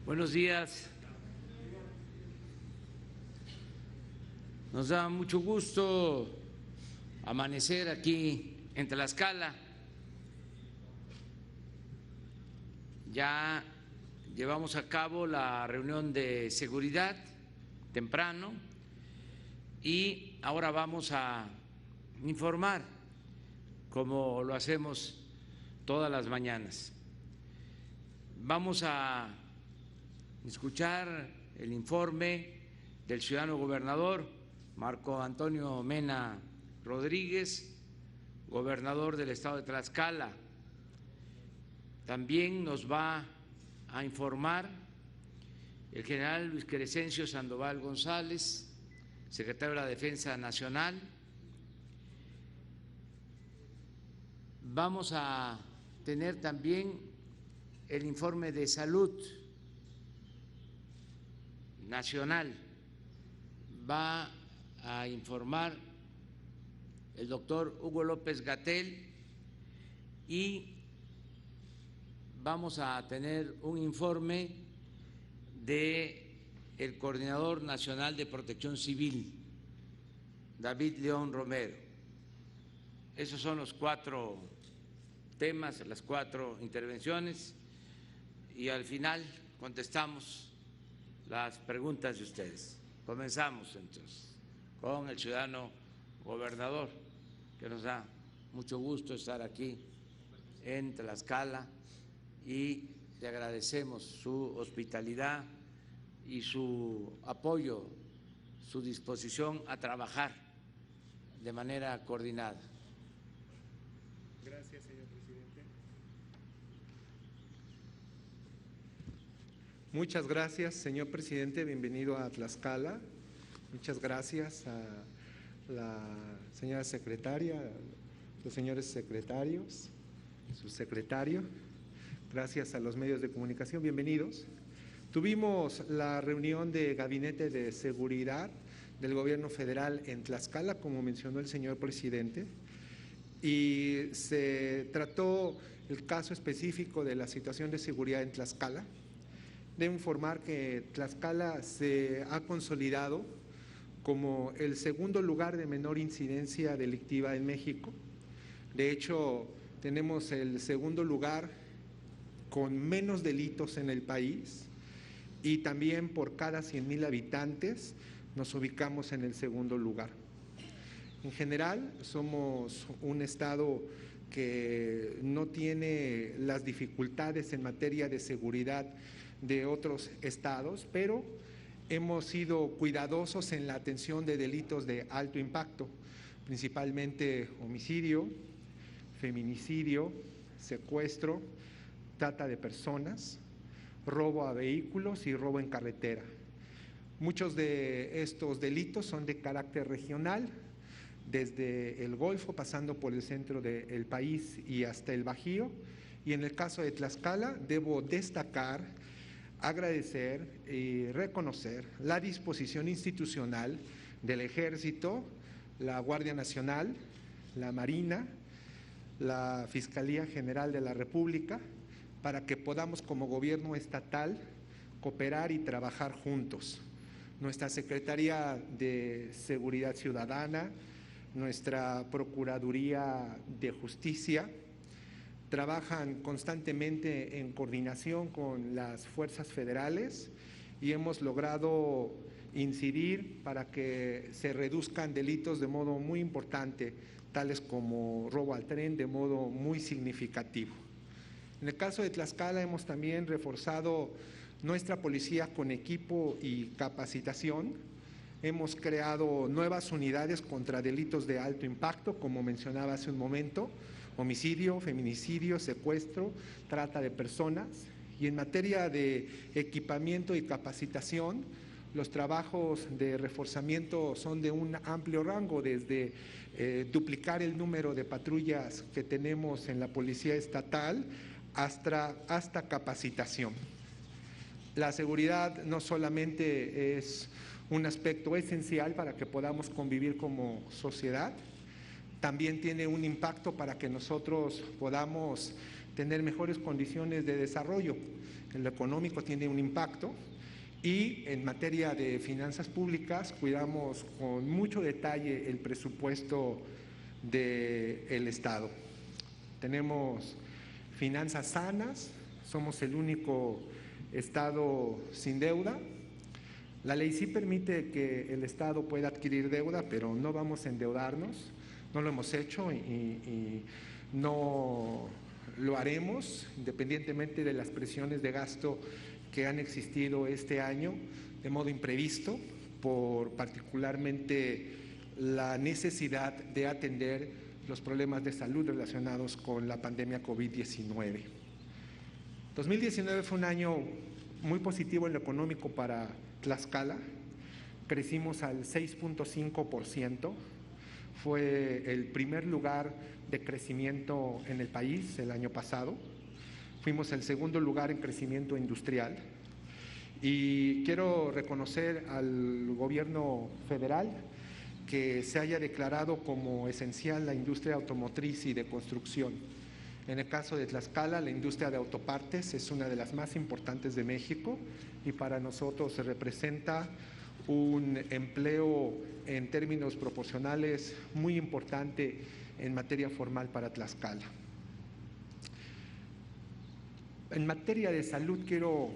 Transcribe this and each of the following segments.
Buenos días. Nos da mucho gusto amanecer aquí en Tlaxcala. Ya llevamos a cabo la reunión de seguridad temprano y ahora vamos a informar, como lo hacemos todas las mañanas. Vamos a escuchar el informe del ciudadano gobernador Marco Antonio Mena Rodríguez, gobernador del estado de Tlaxcala. También nos va a informar el general Luis Crescencio Sandoval González, secretario de la Defensa Nacional. Vamos a tener también el informe de salud nacional. Va a informar el doctor Hugo López-Gatell y vamos a tener un informe del Coordinador Nacional de Protección Civil, David León Romero. Esos son los 4 temas, las 4 intervenciones, y al final contestamos las preguntas de ustedes. Comenzamos entonces con el ciudadano gobernador, que nos da mucho gusto estar aquí en Tlaxcala y le agradecemos su hospitalidad y su apoyo, su disposición a trabajar de manera coordinada. Gracias, señor presidente. Muchas gracias, señor presidente. Bienvenido a Tlaxcala. Muchas gracias a la señora secretaria, los señores secretarios, su secretario. Gracias a los medios de comunicación. Bienvenidos. Tuvimos la reunión de Gabinete de Seguridad del Gobierno Federal en Tlaxcala, como mencionó el señor presidente, y se trató el caso específico de la situación de seguridad en Tlaxcala. Debo informar que Tlaxcala se ha consolidado como el segundo lugar de menor incidencia delictiva en México. De hecho, tenemos el segundo lugar con menos delitos en el país y también por cada 100,000 habitantes nos ubicamos en el segundo lugar. En general, somos un estado que no tiene las dificultades en materia de seguridad de otros estados, pero hemos sido cuidadosos en la atención de delitos de alto impacto, principalmente homicidio, feminicidio, secuestro, trata de personas, robo a vehículos y robo en carretera. Muchos de estos delitos son de carácter regional, desde el Golfo, pasando por el centro del país y hasta el Bajío. Y en el caso de Tlaxcala, debo destacar, agradecer y reconocer la disposición institucional del Ejército, la Guardia Nacional, la Marina, la Fiscalía General de la República, para que podamos como gobierno estatal cooperar y trabajar juntos. Nuestra Secretaría de Seguridad Ciudadana, nuestra Procuraduría de Justicia, trabajan constantemente en coordinación con las fuerzas federales y hemos logrado incidir para que se reduzcan delitos de modo muy importante, tales como robo al tren, de modo muy significativo. En el caso de Tlaxcala hemos también reforzado nuestra policía con equipo y capacitación. Hemos creado nuevas unidades contra delitos de alto impacto, como mencionaba hace un momento, homicidio, feminicidio, secuestro, trata de personas. Y en materia de equipamiento y capacitación, los trabajos de reforzamiento son de un amplio rango, desde duplicar el número de patrullas que tenemos en la Policía Estatal hasta capacitación. La seguridad no solamente es un aspecto esencial para que podamos convivir como sociedad, también tiene un impacto para que nosotros podamos tener mejores condiciones de desarrollo. en lo económico tiene un impacto, y en materia de finanzas públicas cuidamos con mucho detalle el presupuesto del Estado. Tenemos finanzas sanas, somos el único Estado sin deuda. La ley sí permite que el Estado pueda adquirir deuda, pero no vamos a endeudarnos, no lo hemos hecho y no lo haremos, independientemente de las presiones de gasto que han existido este año de modo imprevisto, por particularmente la necesidad de atender los problemas de salud relacionados con la pandemia COVID-19. 2019 fue un año muy positivo en lo económico para Tlaxcala, crecimos al 6.5%, fue el primer lugar de crecimiento en el país el año pasado, fuimos el segundo lugar en crecimiento industrial y quiero reconocer al gobierno federal que se haya declarado como esencial la industria automotriz y de construcción. En el caso de Tlaxcala, la industria de autopartes es una de las más importantes de México y para nosotros se representa un empleo en términos proporcionales muy importante en materia formal para Tlaxcala. En materia de salud quiero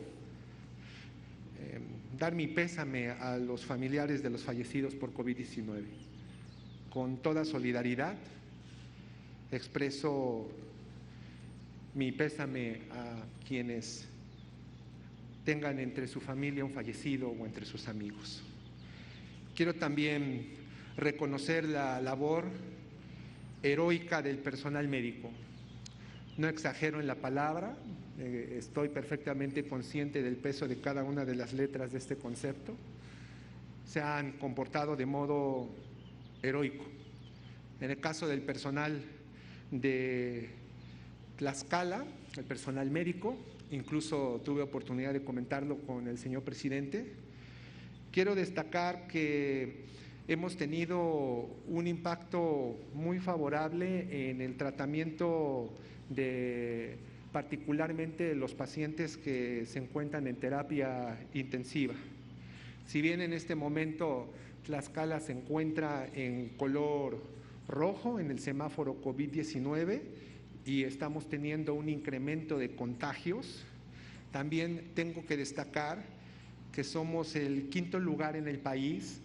dar mi pésame a los familiares de los fallecidos por COVID-19. Con toda solidaridad expreso mi pésame a quienes tengan entre su familia un fallecido o entre sus amigos. Quiero también reconocer la labor heroica del personal médico. No exagero en la palabra, estoy perfectamente consciente del peso de cada una de las letras de este concepto. Se han comportado de modo heroico. En el caso del personal de Tlaxcala, el personal médico, incluso tuve oportunidad de comentarlo con el señor presidente. Quiero destacar que hemos tenido un impacto muy favorable en el tratamiento de particularmente los pacientes que se encuentran en terapia intensiva. Si bien en este momento Tlaxcala se encuentra en color rojo en el semáforo COVID-19 y estamos teniendo un incremento de contagios, también tengo que destacar que somos el quinto lugar en el país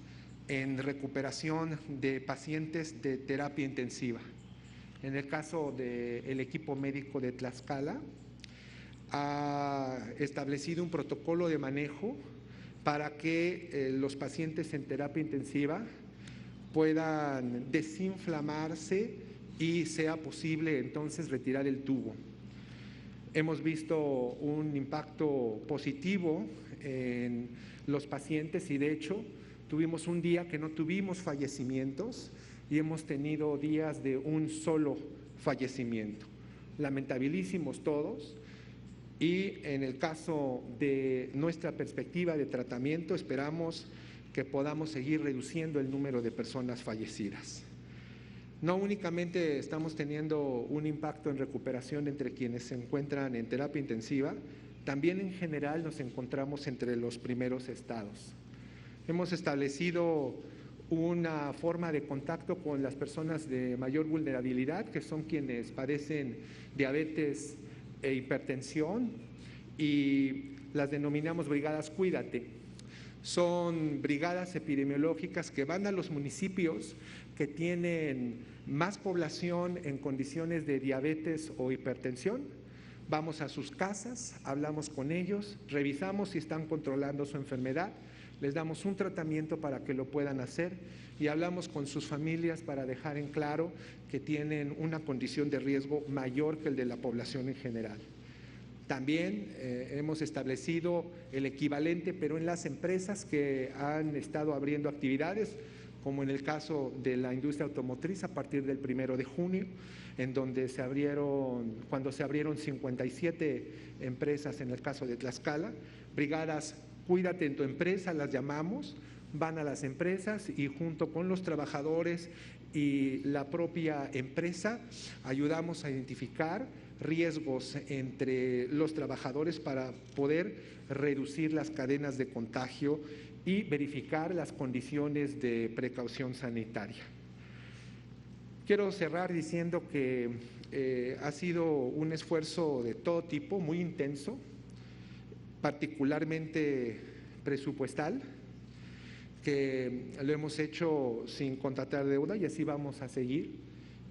en recuperación de pacientes de terapia intensiva. En el caso del equipo médico de Tlaxcala, ha establecido un protocolo de manejo para que los pacientes en terapia intensiva puedan desinflamarse y sea posible entonces retirar el tubo. Hemos visto un impacto positivo en los pacientes y de hecho tuvimos un día que no tuvimos fallecimientos y hemos tenido días de un solo fallecimiento. Lamentabilísimos todos y en el caso de nuestra perspectiva de tratamiento esperamos que podamos seguir reduciendo el número de personas fallecidas. No únicamente estamos teniendo un impacto en recuperación entre quienes se encuentran en terapia intensiva, también en general nos encontramos entre los primeros estados. Hemos establecido una forma de contacto con las personas de mayor vulnerabilidad, que son quienes padecen diabetes e hipertensión, y las denominamos brigadas Cuídate. Son brigadas epidemiológicas que van a los municipios que tienen más población en condiciones de diabetes o hipertensión. Vamos a sus casas, hablamos con ellos, revisamos si están controlando su enfermedad, les damos un tratamiento para que lo puedan hacer y hablamos con sus familias para dejar en claro que tienen una condición de riesgo mayor que el de la población en general. También hemos establecido el equivalente, pero en las empresas que han estado abriendo actividades, como en el caso de la industria automotriz a partir del 1 de junio, en donde cuando se abrieron 57 empresas en el caso de Tlaxcala, brigadas Cuídate en tu empresa, las llamamos, van a las empresas y junto con los trabajadores y la propia empresa ayudamos a identificar riesgos entre los trabajadores para poder reducir las cadenas de contagio y verificar las condiciones de precaución sanitaria. Quiero cerrar diciendo que ha sido un esfuerzo de todo tipo, muy intenso, particularmente presupuestal, que lo hemos hecho sin contratar deuda y así vamos a seguir.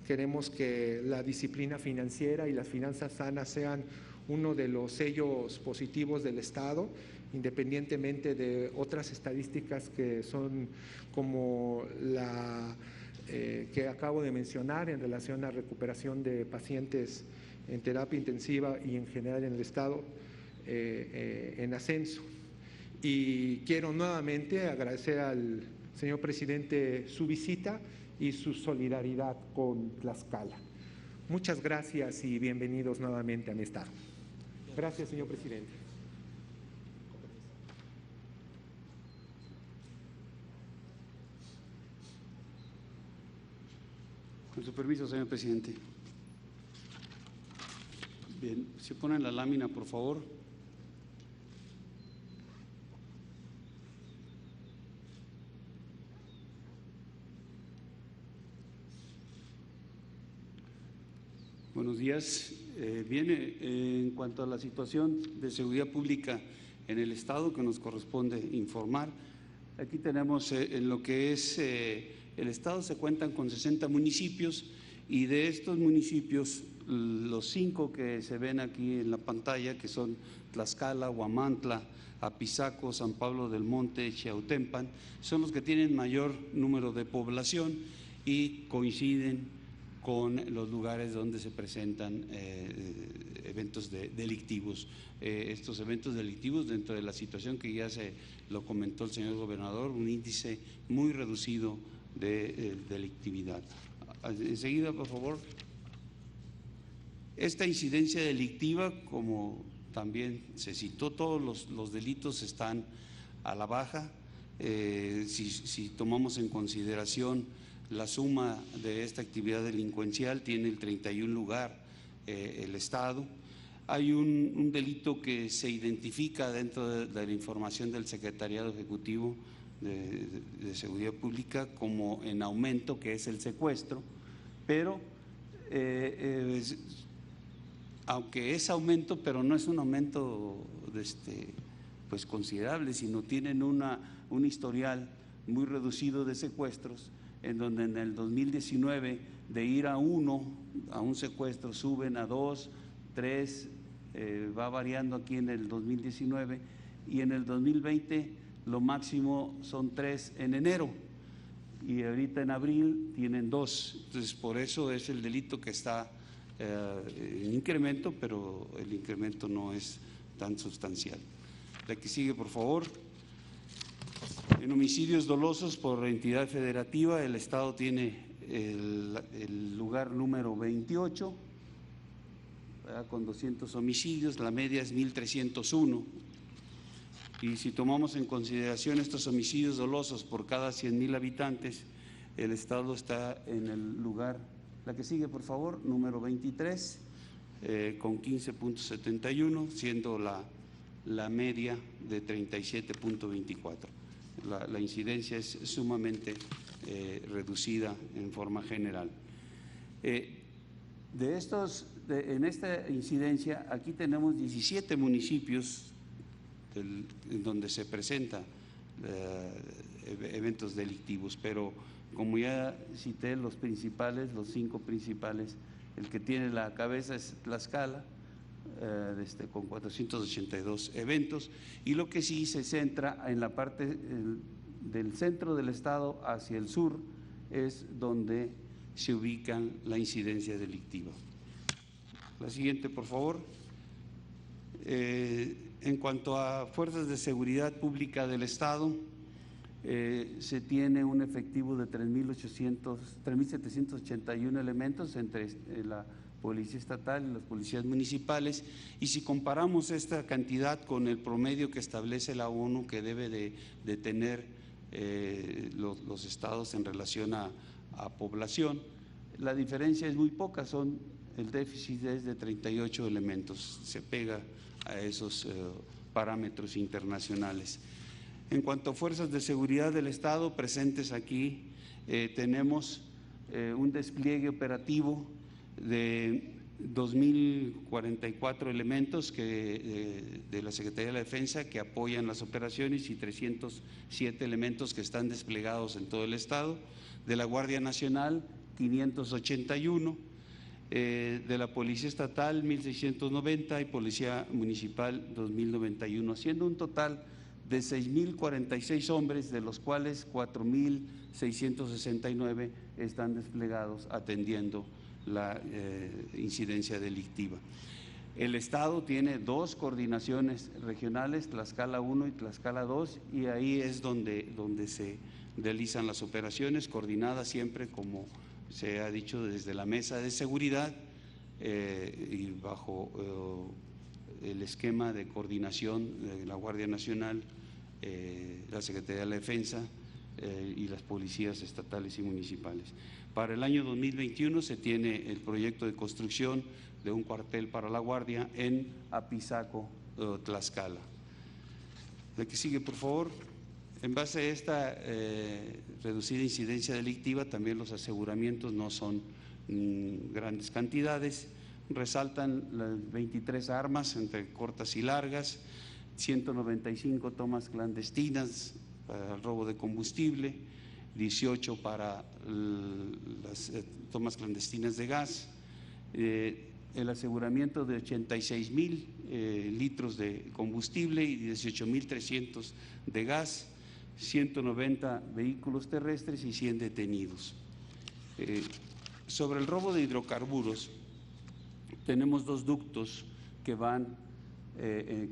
Queremos que la disciplina financiera y las finanzas sanas sean uno de los sellos positivos del Estado, independientemente de otras estadísticas que son como la que acabo de mencionar en relación a recuperación de pacientes en terapia intensiva y en general en el Estado en ascenso. Y quiero nuevamente agradecer al señor presidente su visita y su solidaridad con Tlaxcala. Muchas gracias y bienvenidos nuevamente a mi estado. Gracias, señor presidente. Con su permiso, señor presidente. Bien, si ponen la lámina, por favor. Buenos días. Bien, en cuanto a la situación de seguridad pública en el Estado que nos corresponde informar, aquí tenemos en lo que es el Estado se cuentan con 60 municipios y de estos municipios los 5 que se ven aquí en la pantalla, que son Tlaxcala, Huamantla, Apizaco, San Pablo del Monte, Xiautempan, son los que tienen mayor número de población y coinciden con los lugares donde se presentan eventos delictivos. Estos eventos delictivos, dentro de la situación que ya se lo comentó el señor gobernador, un índice muy reducido de delictividad. Enseguida, por favor. Esta incidencia delictiva, como también se citó, todos los delitos están a la baja. Si tomamos en consideración la suma de esta actividad delincuencial, tiene el 31 lugar el Estado. Hay un delito que se identifica dentro de la información del Secretariado Ejecutivo de Seguridad Pública como en aumento, que es el secuestro, pero aunque es aumento, pero no es un aumento pues considerable, sino tienen un historial muy reducido de secuestros, en donde en el 2019 de ir a un secuestro suben a 2, 3, va variando aquí en el 2019 y en el 2020 lo máximo son 3 en enero y ahorita en abril tienen 2, entonces por eso es el delito que está en incremento, pero el incremento no es tan sustancial. La que sigue, por favor. En homicidios dolosos por entidad federativa, el Estado tiene el lugar número 28, con 200 homicidios, la media es 1.301. Y si tomamos en consideración estos homicidios dolosos por cada 100,000 habitantes, el Estado está en el lugar, la que sigue, por favor, número 23, con 15.71, siendo la media de 37.24. La incidencia es sumamente reducida en forma general. En esta incidencia, aquí tenemos 17 municipios en donde se presentan eventos delictivos, pero como ya cité, los 5 principales, el que tiene la cabeza es Tlaxcala, con 482 eventos, y lo que sí se centra en la parte del centro del Estado hacia el sur es donde se ubican la incidencia delictiva. La siguiente, por favor. En cuanto a fuerzas de seguridad pública del Estado, se tiene un efectivo de 3.781 elementos entre la Policía Estatal y las policías municipales, y si comparamos esta cantidad con el promedio que establece la ONU que debe de tener los estados en relación a a población. La diferencia es muy poca, el déficit es de 38 elementos, se pega a esos parámetros internacionales. En cuanto a fuerzas de seguridad del Estado presentes aquí, tenemos un despliegue operativo de 2.044 elementos de la Secretaría de la Defensa que apoyan las operaciones y 307 elementos que están desplegados en todo el Estado. De la Guardia Nacional, 581, de la Policía Estatal, 1.690 y Policía Municipal, 2.091, siendo un total de 6.046 hombres, de los cuales 4.669 están desplegados atendiendo la incidencia delictiva. El Estado tiene 2 coordinaciones regionales, Tlaxcala 1 y Tlaxcala 2, y ahí es donde se realizan las operaciones, coordinadas siempre, como se ha dicho, desde la mesa de seguridad y bajo el esquema de coordinación de la Guardia Nacional, la Secretaría de la Defensa y las policías estatales y municipales. Para el año 2021 se tiene el proyecto de construcción de un cuartel para la Guardia en Apizaco, Tlaxcala. La que sigue, por favor. En base a esta reducida incidencia delictiva, también los aseguramientos no son grandes cantidades. Resaltan las 23 armas entre cortas y largas, 195 tomas clandestinas para el robo de combustible, 18 para las tomas clandestinas de gas, el aseguramiento de 86,000 litros de combustible y 18,300 de gas, 190 vehículos terrestres y 100 detenidos. Sobre el robo de hidrocarburos, tenemos 2 ductos que van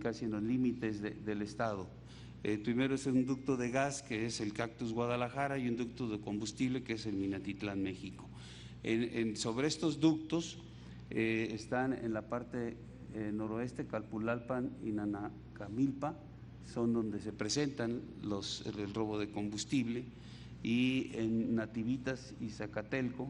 casi en los límites del Estado. Primero es un ducto de gas, que es el Cactus Guadalajara, y un ducto de combustible, que es el Minatitlán, México. Sobre estos ductos están en la parte noroeste, Calpulalpan y Nanacamilpa, son donde se presentan el robo de combustible, y en Nativitas y Zacatelco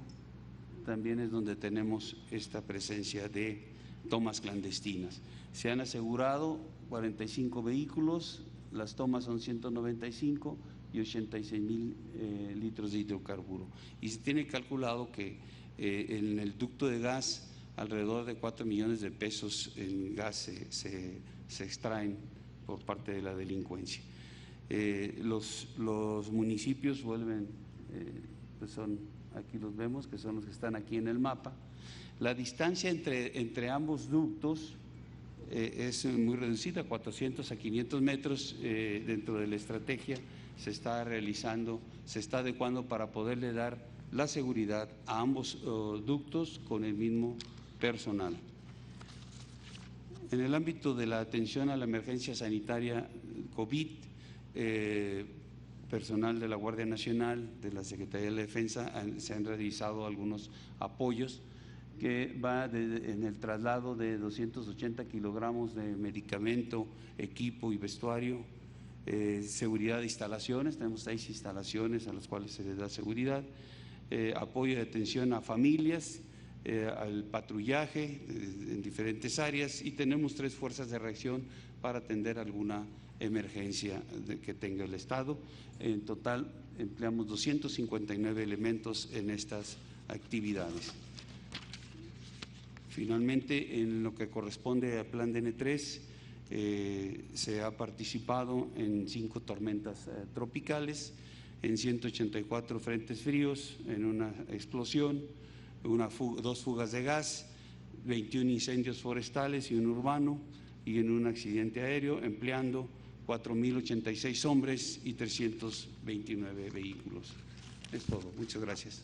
también es donde tenemos esta presencia de tomas clandestinas. Se han asegurado 45 vehículos, las tomas son 195 y 86,000 litros de hidrocarburo. Y se tiene calculado que en el ducto de gas alrededor de 4 millones de pesos en gas se extraen por parte de la delincuencia. Los municipios vuelven, pues aquí los vemos, que son los que están aquí en el mapa. La distancia entre ambos ductos es muy reducida, 400 a 500 metros. Dentro de la estrategia se está realizando, se está adecuando para poderle dar la seguridad a ambos ductos con el mismo personal. En el ámbito de la atención a la emergencia sanitaria COVID, personal de la Guardia Nacional, de la Secretaría de la Defensa, se han realizado algunos apoyos que va en el traslado de 280 kilogramos de medicamento, equipo y vestuario, seguridad de instalaciones, tenemos 6 instalaciones a las cuales se les da seguridad, apoyo de atención a familias, al patrullaje en diferentes áreas, y tenemos 3 fuerzas de reacción para atender alguna emergencia que tenga el Estado. En total empleamos 259 elementos en estas actividades. Finalmente, en lo que corresponde al plan DN3, se ha participado en 5 tormentas tropicales, en 184 frentes fríos, en una explosión, 2 fugas de gas, 21 incendios forestales y un urbano, y en un accidente aéreo, empleando 4.086 hombres y 329 vehículos. Es todo. Muchas gracias.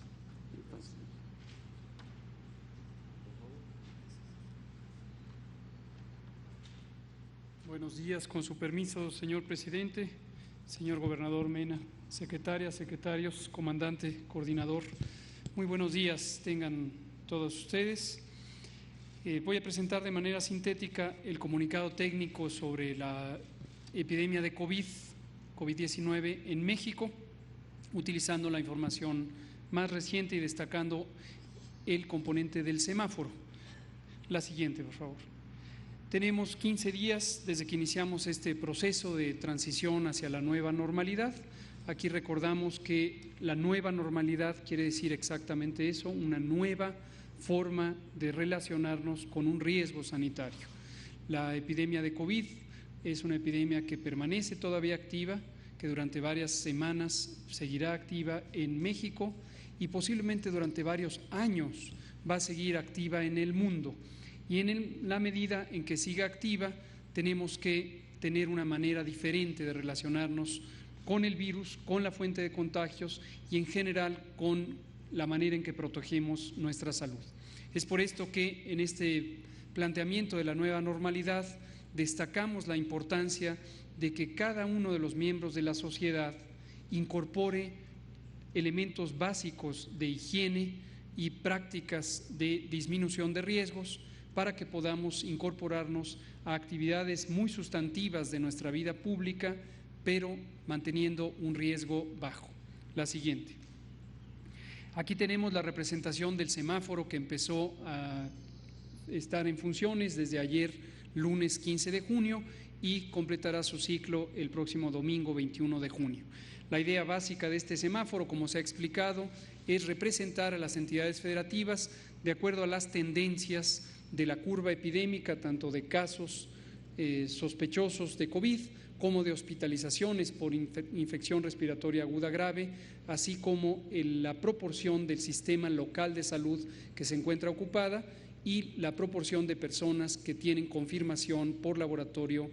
Buenos días, con su permiso, señor presidente, señor gobernador Mena, secretarias, secretarios, comandante, coordinador. Muy buenos días tengan todos ustedes. Voy a presentar de manera sintética el comunicado técnico sobre la epidemia de COVID-19 en México, utilizando la información más reciente y destacando el componente del semáforo. La siguiente, por favor. Tenemos 15 días desde que iniciamos este proceso de transición hacia la nueva normalidad. Aquí recordamos que la nueva normalidad quiere decir exactamente eso, una nueva forma de relacionarnos con un riesgo sanitario. La epidemia de COVID es una epidemia que permanece todavía activa, que durante varias semanas seguirá activa en México y posiblemente durante varios años va a seguir activa en el mundo. Y en la medida en que siga activa, tenemos que tener una manera diferente de relacionarnos con el virus, con la fuente de contagios y en general con la manera en que protegemos nuestra salud. Es por esto que en este planteamiento de la nueva normalidad destacamos la importancia de que cada uno de los miembros de la sociedad incorpore elementos básicos de higiene y prácticas de disminución de riesgos para que podamos incorporarnos a actividades muy sustantivas de nuestra vida pública, pero manteniendo un riesgo bajo. La siguiente. Aquí tenemos la representación del semáforo que empezó a estar en funciones desde ayer, lunes 15 de junio, y completará su ciclo el próximo domingo 21 de junio. La idea básica de este semáforo, como se ha explicado, es representar a las entidades federativas de acuerdo a las tendencias de la curva epidémica, tanto de casos sospechosos de COVID como de hospitalizaciones por infección respiratoria aguda grave, así como la proporción del sistema local de salud que se encuentra ocupada y la proporción de personas que tienen confirmación por laboratorio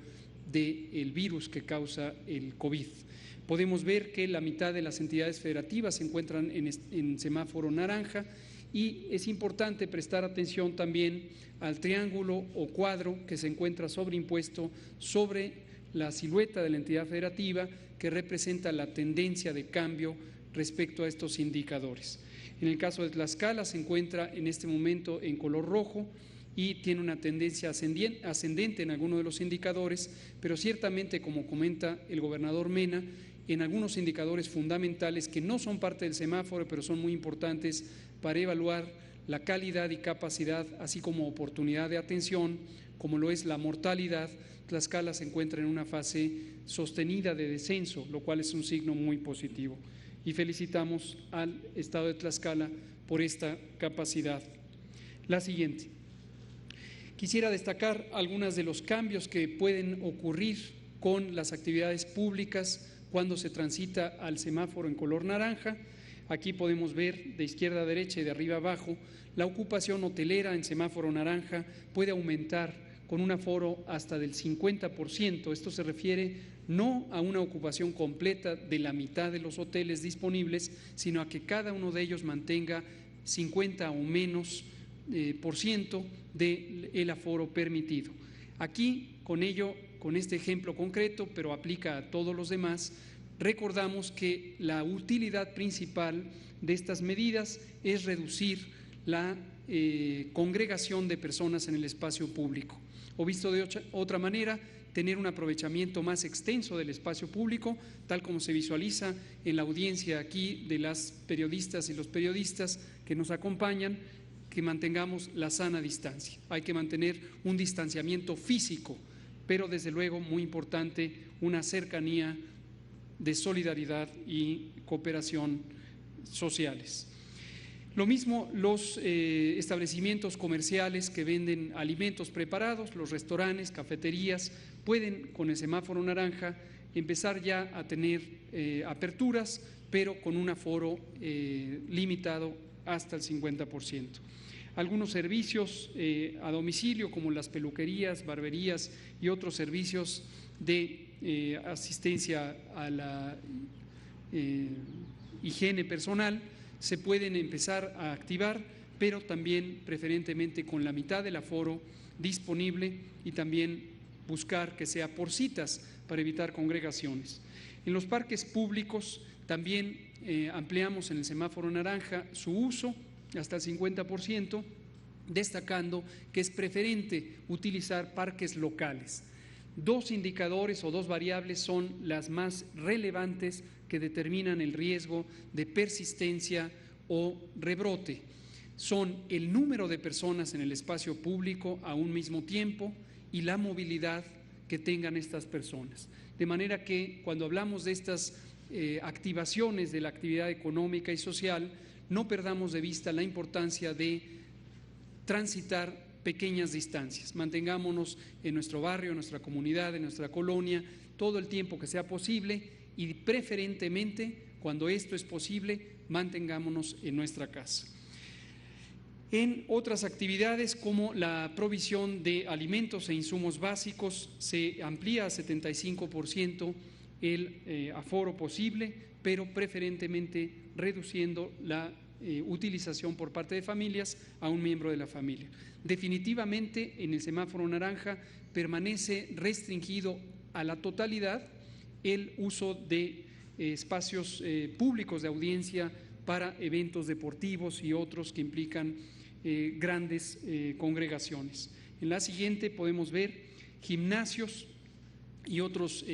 del virus que causa el COVID. Podemos ver que la mitad de las entidades federativas se encuentran en semáforo naranja y es importante prestar atención también al triángulo o cuadro que se encuentra sobreimpuesto sobre la silueta de la entidad federativa que representa la tendencia de cambio respecto a estos indicadores. En el caso de Tlaxcala se encuentra en este momento en color rojo y tiene una tendencia ascendente en algunos de los indicadores, pero ciertamente, como comenta el gobernador Mena, en algunos indicadores fundamentales que no son parte del semáforo, pero son muy importantes para evaluar la calidad y capacidad, así como oportunidad de atención, como lo es la mortalidad. Tlaxcala se encuentra en una fase sostenida de descenso, lo cual es un signo muy positivo. Y felicitamos al Estado de Tlaxcala por esta capacidad. La siguiente. Quisiera destacar algunos de los cambios que pueden ocurrir con las actividades públicas cuando se transita al semáforo en color naranja. Aquí podemos ver de izquierda a derecha y de arriba a abajo, la ocupación hotelera en semáforo naranja puede aumentar con un aforo hasta del 50%. Esto se refiere no a una ocupación completa de la mitad de los hoteles disponibles, sino a que cada uno de ellos mantenga 50 o menos por ciento del aforo permitido. Aquí, con este ejemplo concreto, pero aplica a todos los demás, recordamos que la utilidad principal de estas medidas es reducir la congregación de personas en el espacio público. O visto de otra manera, tener un aprovechamiento más extenso del espacio público, tal como se visualiza en la audiencia aquí de las periodistas y los periodistas que nos acompañan, que mantengamos la sana distancia. Hay que mantener un distanciamiento físico, pero desde luego, muy importante, una cercanía de solidaridad y cooperación sociales. Lo mismo los establecimientos comerciales que venden alimentos preparados, los restaurantes, cafeterías, pueden con el semáforo naranja empezar ya a tener aperturas, pero con un aforo limitado hasta el 50%. Algunos servicios a domicilio, como las peluquerías, barberías y otros servicios de asistencia a la higiene personal, se pueden empezar a activar, pero también preferentemente con la mitad del aforo disponible y también buscar que sea por citas para evitar congregaciones. En los parques públicos también ampliamos en el semáforo naranja su uso hasta el 50%, destacando que es preferente utilizar parques locales. Dos indicadores o dos variables son las más relevantes que determinan el riesgo de persistencia o rebrote. Son el número de personas en el espacio público a un mismo tiempo y la movilidad que tengan estas personas. De manera que cuando hablamos de estas activaciones de la actividad económica y social, no perdamos de vista la importancia de transitar pequeñas distancias. Mantengámonos en nuestro barrio, en nuestra comunidad, en nuestra colonia, todo el tiempo que sea posible y preferentemente, cuando esto es posible, mantengámonos en nuestra casa. En otras actividades como la provisión de alimentos e insumos básicos, se amplía a 75% el aforo posible, pero preferentemente reduciendo la utilización por parte de familias a un miembro de la familia. Definitivamente en el semáforo naranja permanece restringido a la totalidad el uso de espacios públicos de audiencia para eventos deportivos y otros que implican grandes congregaciones. En la siguiente podemos ver gimnasios y otros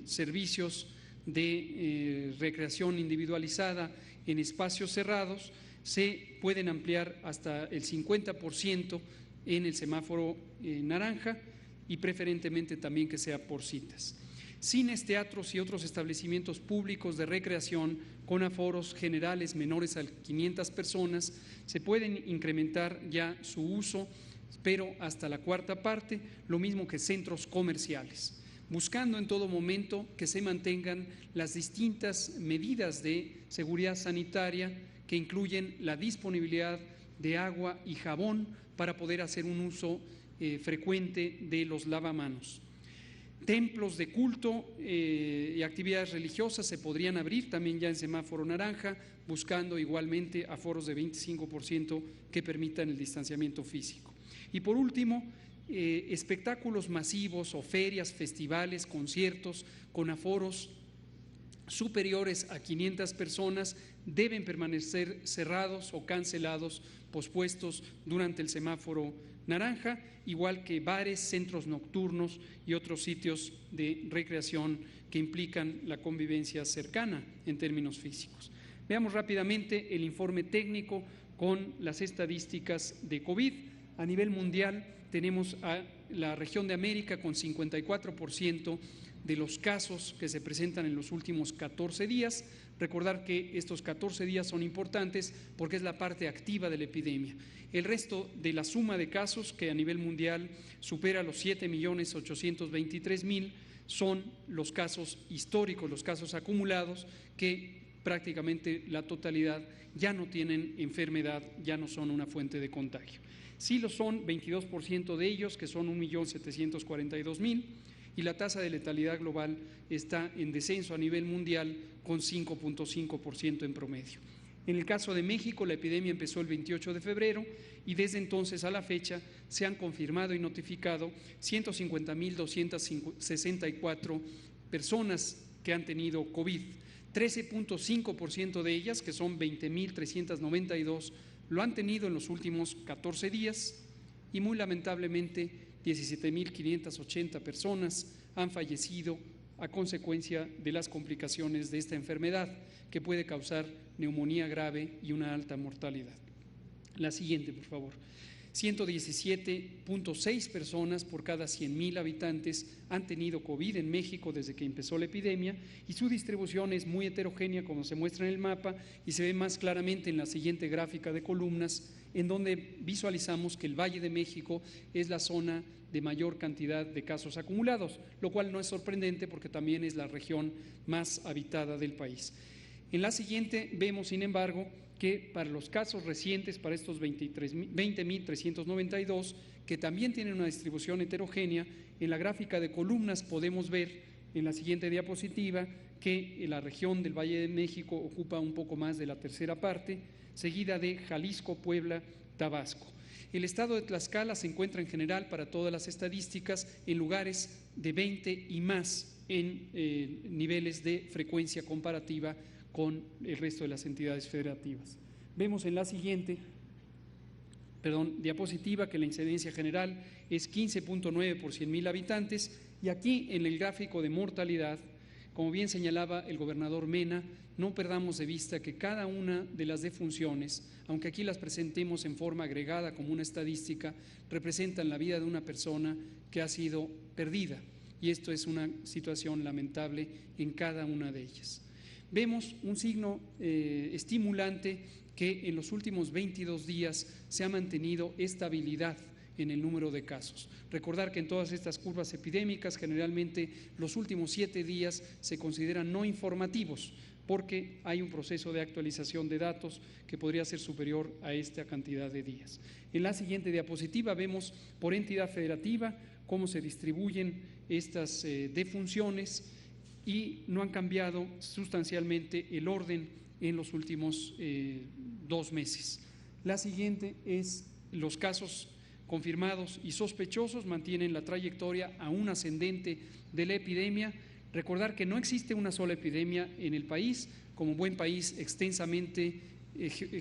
servicios de recreación individualizada en espacios cerrados se pueden ampliar hasta el 50% en el semáforo naranja y preferentemente también que sea por citas. Cines, teatros y otros establecimientos públicos de recreación con aforos generales menores a 500 personas se pueden incrementar ya su uso, pero hasta la cuarta parte, lo mismo que centros comerciales, buscando en todo momento que se mantengan las distintas medidas de seguridad sanitaria que incluyen la disponibilidad de agua y jabón para poder hacer un uso frecuente de los lavamanos. Templos de culto y actividades religiosas se podrían abrir también ya en semáforo naranja, buscando igualmente aforos de 25% que permitan el distanciamiento físico. Y por último, espectáculos masivos o ferias, festivales, conciertos con aforos superiores a 500 personas deben permanecer cerrados o cancelados, pospuestos durante el semáforo naranja, igual que bares, centros nocturnos y otros sitios de recreación que implican la convivencia cercana en términos físicos. Veamos rápidamente el informe técnico con las estadísticas de COVID. A nivel mundial tenemos a la región de América con 54% de los casos que se presentan en los últimos 14 días. Recordar que estos 14 días son importantes porque es la parte activa de la epidemia. El resto de la suma de casos, que a nivel mundial supera los 7.823.000, son los casos históricos, los casos acumulados, que prácticamente la totalidad ya no tienen enfermedad, ya no son una fuente de contagio. Sí lo son 22% de ellos, que son 1.742.000, y la tasa de letalidad global está en descenso a nivel mundial con 5.5% en promedio. En el caso de México, la epidemia empezó el 28 de febrero y desde entonces a la fecha se han confirmado y notificado 150.264 personas que han tenido COVID. 13.5% de ellas, que son 20.392, lo han tenido en los últimos 14 días y muy lamentablemente 17.580 personas han fallecido a consecuencia de las complicaciones de esta enfermedad que puede causar neumonía grave y una alta mortalidad. La siguiente, por favor. 117.6 personas por cada 100.000 habitantes han tenido COVID en México desde que empezó la epidemia y su distribución es muy heterogénea, como se muestra en el mapa y se ve más claramente en la siguiente gráfica de columnas, en donde visualizamos que el Valle de México es la zona de mayor cantidad de casos acumulados, lo cual no es sorprendente porque también es la región más habitada del país. En la siguiente vemos, sin embargo, que para los casos recientes, para estos 20.392, que también tienen una distribución heterogénea, en la gráfica de columnas podemos ver en la siguiente diapositiva que la región del Valle de México ocupa un poco más de la tercera parte, seguida de Jalisco, Puebla, Tabasco. El estado de Tlaxcala se encuentra en general para todas las estadísticas en lugares de 20 y más en niveles de frecuencia comparativa con el resto de las entidades federativas. Vemos en la siguiente diapositiva que la incidencia general es 15.9 por 100.000 habitantes y aquí en el gráfico de mortalidad como bien señalaba el gobernador Mena, no perdamos de vista que cada una de las defunciones, aunque aquí las presentemos en forma agregada como una estadística, representan la vida de una persona que ha sido perdida, y esto es una situación lamentable en cada una de ellas. Vemos un signo estimulante que en los últimos 22 días se ha mantenido estabilidad en el número de casos. Recordar que en todas estas curvas epidémicas generalmente los últimos 7 días se consideran no informativos porque hay un proceso de actualización de datos que podría ser superior a esta cantidad de días. En la siguiente diapositiva vemos por entidad federativa cómo se distribuyen estas defunciones y no han cambiado sustancialmente el orden en los últimos 2 meses. La siguiente es los casos confirmados y sospechosos mantienen la trayectoria aún ascendente de la epidemia. Recordar que no existe una sola epidemia en el país. Como buen país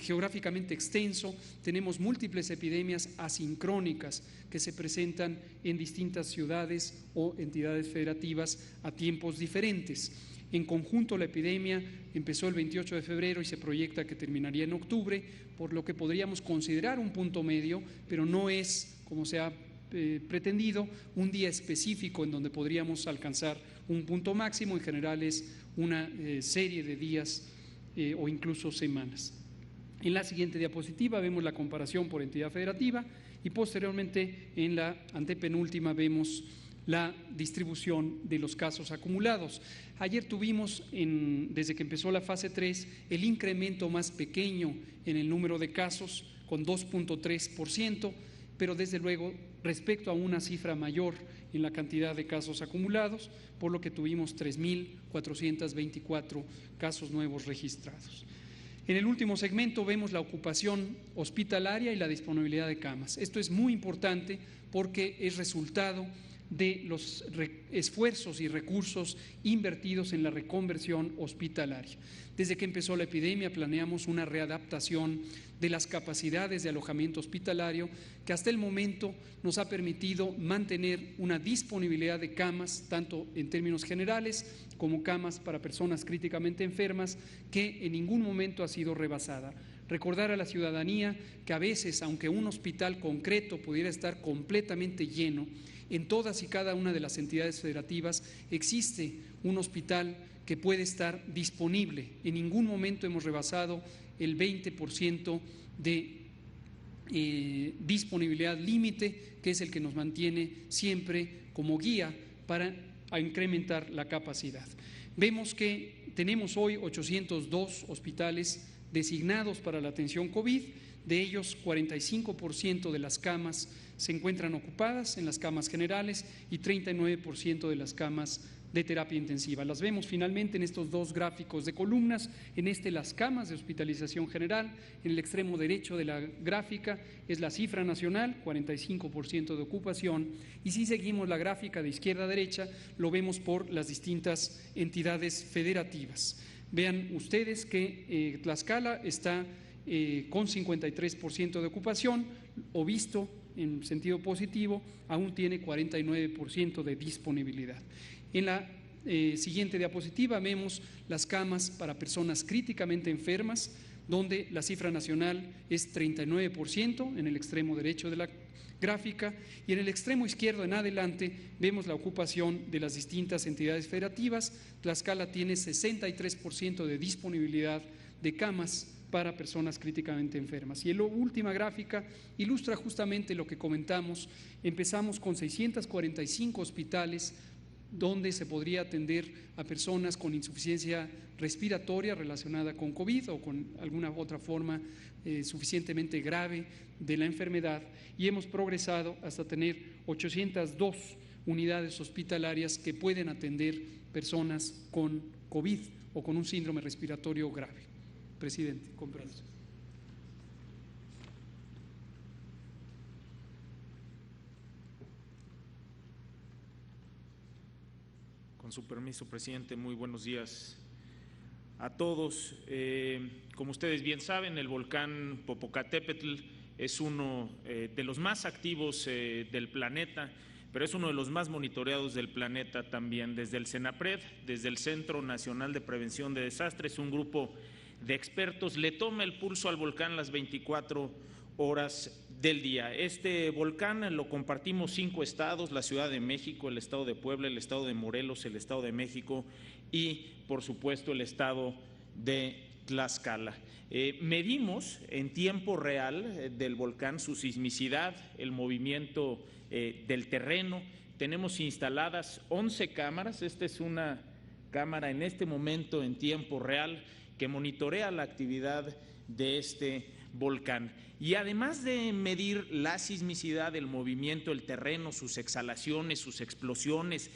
geográficamente extenso, tenemos múltiples epidemias asincrónicas que se presentan en distintas ciudades o entidades federativas a tiempos diferentes. En conjunto, la epidemia empezó el 28 de febrero y se proyecta que terminaría en octubre, por lo que podríamos considerar un punto medio, pero no es, como se ha pretendido, un día específico en donde podríamos alcanzar un punto máximo. En general es una serie de días o incluso semanas. En la siguiente diapositiva vemos la comparación por entidad federativa y posteriormente en la antepenúltima vemos la distribución de los casos acumulados. Ayer tuvimos, desde que empezó la fase 3, el incremento más pequeño en el número de casos, con 2.3%, pero desde luego respecto a una cifra mayor en la cantidad de casos acumulados, por lo que tuvimos 3.424 casos nuevos registrados. En el último segmento vemos la ocupación hospitalaria y la disponibilidad de camas. Esto es muy importante porque es resultado de los esfuerzos y recursos invertidos en la reconversión hospitalaria. Desde que empezó la epidemia planeamos una readaptación de las capacidades de alojamiento hospitalario que hasta el momento nos ha permitido mantener una disponibilidad de camas, tanto en términos generales como camas para personas críticamente enfermas, que en ningún momento ha sido rebasada. Recordar a la ciudadanía que a veces, aunque un hospital concreto pudiera estar completamente lleno, en todas y cada una de las entidades federativas existe un hospital que puede estar disponible. En ningún momento hemos rebasado el 20% de disponibilidad límite, que es el que nos mantiene siempre como guía para incrementar la capacidad. Vemos que tenemos hoy 802 hospitales designados para la atención COVID. De ellos, 45% de las camas se encuentran ocupadas en las camas generales y 39% de las camas de terapia intensiva. Las vemos finalmente en estos 2 gráficos de columnas. En las camas de hospitalización general, en el extremo derecho de la gráfica es la cifra nacional, 45% de ocupación, y si seguimos la gráfica de izquierda a derecha, lo vemos por las distintas entidades federativas. Vean ustedes que Tlaxcala está con 53% de ocupación, o visto en sentido positivo, aún tiene 49% de disponibilidad. En la siguiente diapositiva vemos las camas para personas críticamente enfermas, donde la cifra nacional es 39% en el extremo derecho de la gráfica, y en el extremo izquierdo en adelante vemos la ocupación de las distintas entidades federativas. Tlaxcala tiene 63% de disponibilidad de camas para personas críticamente enfermas. Y la última gráfica ilustra justamente lo que comentamos. Empezamos con 645 hospitales donde se podría atender a personas con insuficiencia respiratoria relacionada con COVID o con alguna otra forma suficientemente grave de la enfermedad, y hemos progresado hasta tener 802 unidades hospitalarias que pueden atender personas con COVID o con un síndrome respiratorio grave. Presidente, con permiso. Con su permiso, presidente, muy buenos días a todos. Como ustedes bien saben, el volcán Popocatépetl es uno de los más activos del planeta, pero es uno de los más monitoreados del planeta también. Desde el CENAPRED, desde el Centro Nacional de Prevención de Desastres, un grupo de expertos le toma el pulso al volcán las 24 horas del día. Este volcán lo compartimos 5 estados, la Ciudad de México, el estado de Puebla, el estado de Morelos, el estado de México y, por supuesto, el estado de Tlaxcala. Medimos en tiempo real del volcán su sismicidad, el movimiento del terreno. Tenemos instaladas 11 cámaras. Esta es una cámara en este momento en tiempo real que monitorea la actividad de este volcán. Y además de medir la sismicidad, el movimiento del terreno, sus exhalaciones, sus explosiones,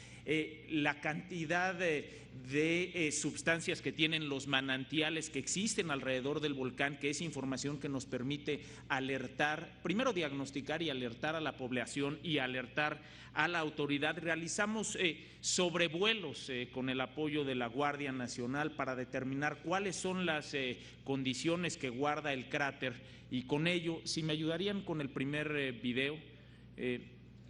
la cantidad de sustancias que tienen los manantiales que existen alrededor del volcán, que es información que nos permite alertar, primero diagnosticar y alertar a la población y alertar a la autoridad. Realizamos sobrevuelos con el apoyo de la Guardia Nacional para determinar cuáles son las condiciones que guarda el cráter, y con ello, si me ayudarían con el primer video,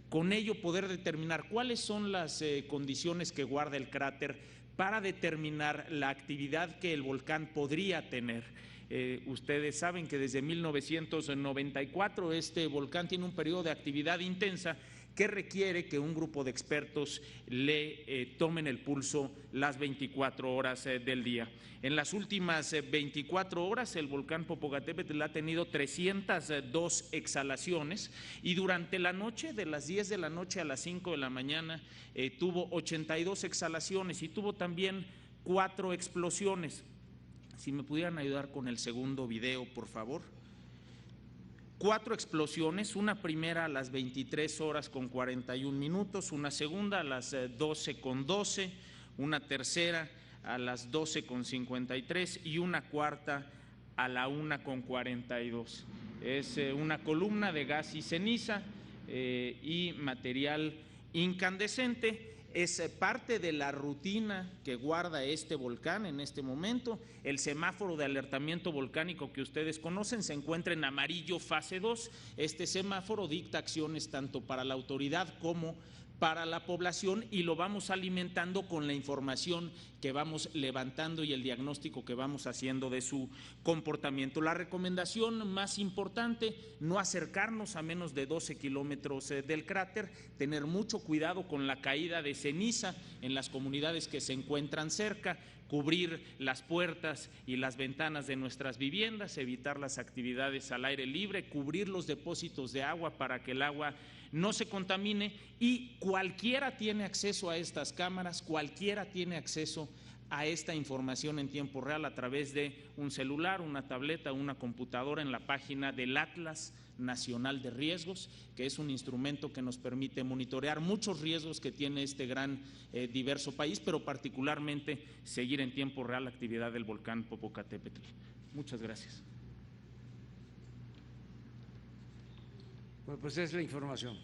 con ello poder determinar cuáles son las condiciones que guarda el cráter para determinar la actividad que el volcán podría tener. Ustedes saben que desde 1994 este volcán tiene un periodo de actividad intensa que requiere que un grupo de expertos le tomen el pulso las 24 horas del día. En las últimas 24 horas el volcán Popocatépetl ha tenido 302 exhalaciones y durante la noche, de las 10 de la noche a las 5 de la mañana, tuvo 82 exhalaciones y tuvo también 4 explosiones. Si me pudieran ayudar con el segundo video, por favor. 4 explosiones, una primera a las 23 horas con 41 minutos, una segunda a las 12 con 12, una tercera a las 12 con 53 y una cuarta a la 1 con 42. Es una columna de gas y ceniza y material incandescente. Es parte de la rutina que guarda este volcán en este momento. El semáforo de alertamiento volcánico que ustedes conocen se encuentra en amarillo fase 2. Este semáforo dicta acciones tanto para la autoridad como para la población y lo vamos alimentando con la información que vamos levantando y el diagnóstico que vamos haciendo de su comportamiento. La recomendación más importante, no acercarnos a menos de 12 kilómetros del cráter, tener mucho cuidado con la caída de ceniza en las comunidades que se encuentran cerca, cubrir las puertas y las ventanas de nuestras viviendas, evitar las actividades al aire libre, cubrir los depósitos de agua para que el agua no se contamine, y cualquiera tiene acceso a estas cámaras, cualquiera tiene acceso a esta información en tiempo real a través de un celular, una tableta, una computadora en la página del Atlas Nacional de Riesgos, que es un instrumento que nos permite monitorear muchos riesgos que tiene este gran diverso país, pero particularmente seguir en tiempo real la actividad del volcán Popocatépetl. Muchas gracias. Bueno, pues es la información.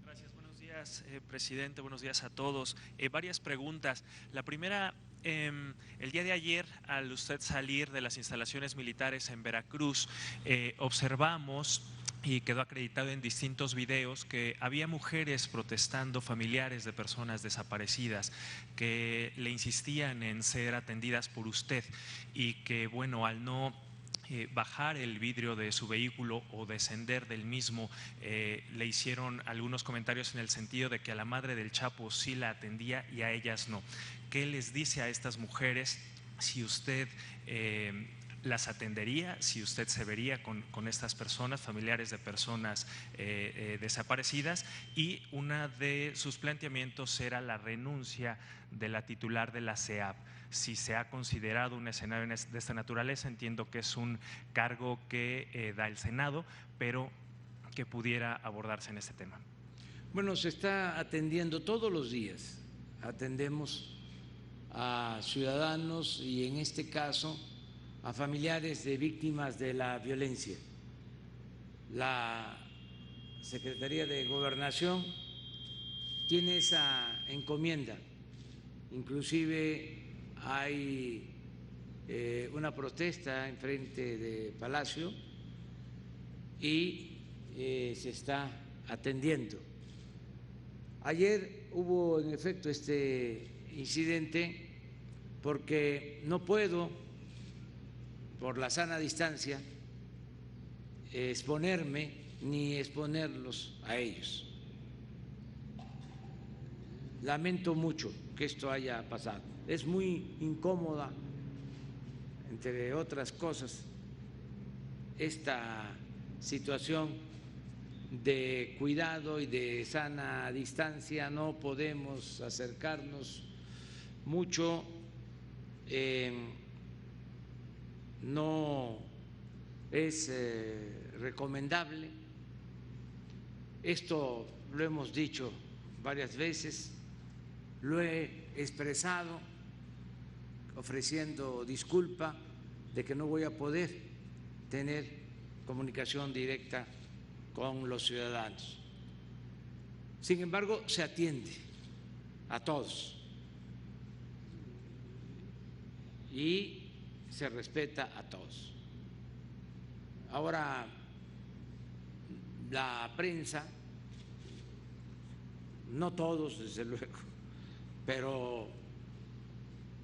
Gracias, buenos días, presidente, buenos días a todos. Varias preguntas. La primera, el día de ayer, al usted salir de las instalaciones militares en Veracruz, observamos y quedó acreditado en distintos videos que había mujeres protestando, familiares de personas desaparecidas, que le insistían en ser atendidas por usted y que, bueno, al no bajar el vidrio de su vehículo o descender del mismo, le hicieron algunos comentarios en el sentido de que a la madre del Chapo sí la atendía y a ellas no. ¿Qué les dice a estas mujeres? Si usted las atendería, si usted se vería con estas personas, familiares de personas desaparecidas, y una de sus planteamientos era la renuncia de la titular de la CEAP. Si se ha considerado un escenario de esta naturaleza, entiendo que es un cargo que da el Senado, pero que pudiera abordarse en este tema. Bueno, se está atendiendo todos los días, atendemos a ciudadanos y en este caso a familiares de víctimas de la violencia. La Secretaría de Gobernación tiene esa encomienda, inclusive hay una protesta enfrente de Palacio y se está atendiendo. Ayer hubo en efecto este incidente porque no puedo, por la sana distancia, exponerme ni exponerlos a ellos. Lamento mucho que esto haya pasado. Es muy incómoda, entre otras cosas, esta situación de cuidado y de sana distancia. No podemos acercarnos mucho, no es recomendable. Esto lo hemos dicho varias veces, lo he expresado ofreciendo disculpa de que no voy a poder tener comunicación directa con los ciudadanos. Sin embargo, se atiende a todos y se respeta a todos. Ahora, la prensa, no todos desde luego, pero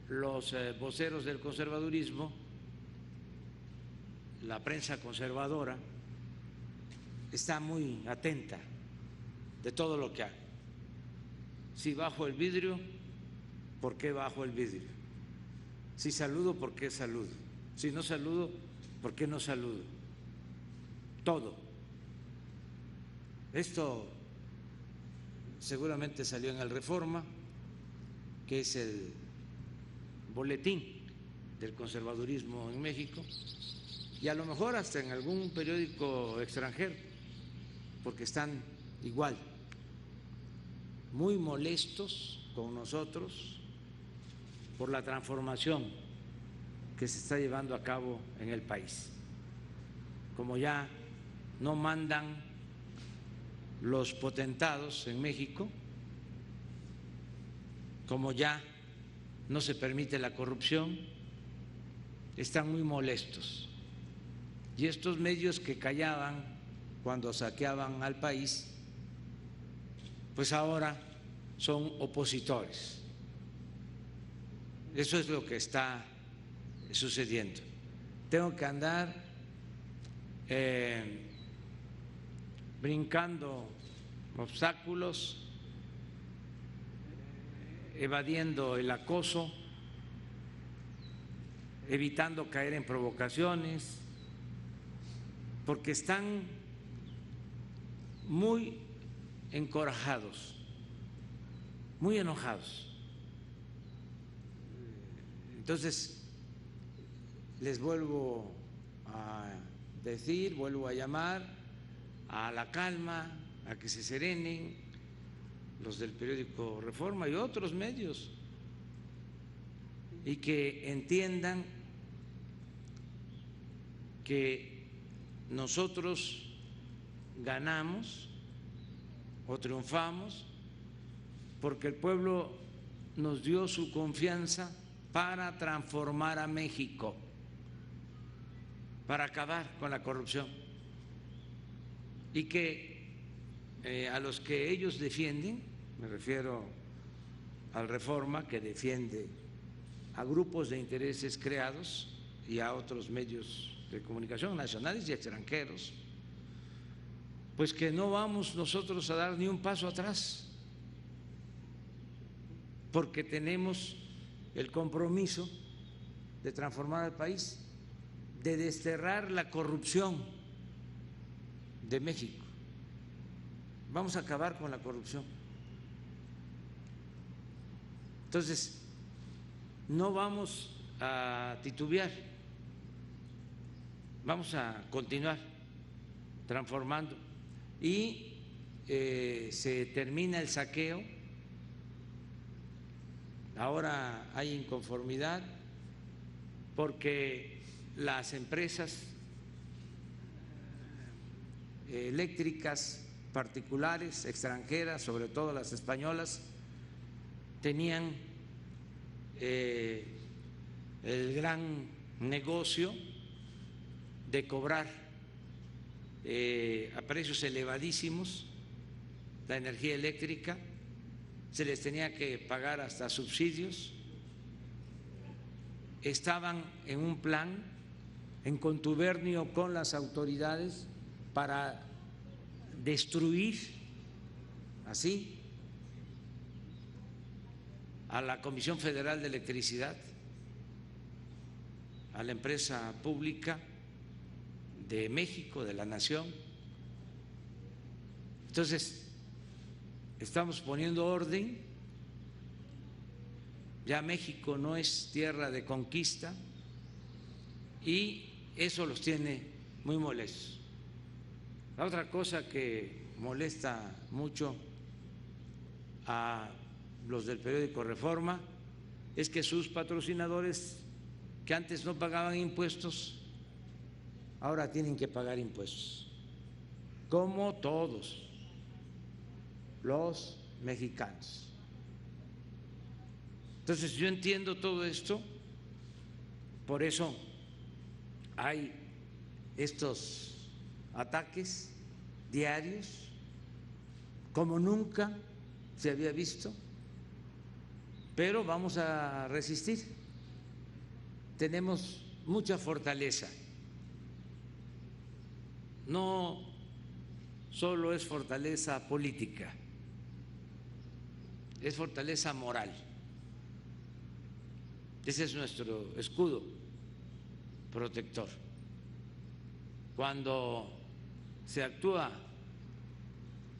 los voceros del conservadurismo, la prensa conservadora, está muy atenta de todo lo que hago. Si bajo el vidrio, ¿por qué bajo el vidrio? Si saludo, ¿por qué saludo? Si no saludo, ¿por qué no saludo? Todo. Esto seguramente salió en el Reforma, que es el boletín del conservadurismo en México, y a lo mejor hasta en algún periódico extranjero, porque están igual, muy molestos con nosotros por la transformación que se está llevando a cabo en el país. Como ya no mandan los potentados en México, como ya no se permite la corrupción, están muy molestos. Y estos medios que callaban cuando saqueaban al país, pues ahora son opositores. Eso es lo que está sucediendo. Tengo que andar brincando obstáculos, evadiendo el acoso, evitando caer en provocaciones, porque están muy encorajados, muy enojados. Entonces, les vuelvo a decir, vuelvo a llamar a la calma, a que se serenen los del periódico Reforma y otros medios, y que entiendan que nosotros ganamos o triunfamos porque el pueblo nos dio su confianza para transformar a México, para acabar con la corrupción, y que a los que ellos defienden, me refiero al Reforma, que defiende a grupos de intereses creados y a otros medios de comunicación nacionales y extranjeros, pues que no vamos nosotros a dar ni un paso atrás, porque tenemos el compromiso de transformar al país, de desterrar la corrupción de México. Vamos a acabar con la corrupción. Entonces, no vamos a titubear, vamos a continuar transformando y se termina el saqueo. Ahora hay inconformidad porque las empresas eléctricas particulares, extranjeras, sobre todo las españolas, tenían el gran negocio de cobrar a precios elevadísimos la energía eléctrica, se les tenía que pagar hasta subsidios, estaban en un plan en contubernio con las autoridades para destruir así a la Comisión Federal de Electricidad, a la empresa pública de México, de la nación. Entonces, estamos poniendo orden. Ya México no es tierra de conquista y eso los tiene muy molestos. La otra cosa que molesta mucho a los del periódico Reforma es que sus patrocinadores, que antes no pagaban impuestos, ahora tienen que pagar impuestos, como todos los mexicanos. Entonces yo entiendo todo esto, por eso hay estos ataques diarios como nunca se había visto, pero vamos a resistir. Tenemos mucha fortaleza. No solo es fortaleza política, es fortaleza moral. Ese es nuestro escudo protector. Cuando se actúa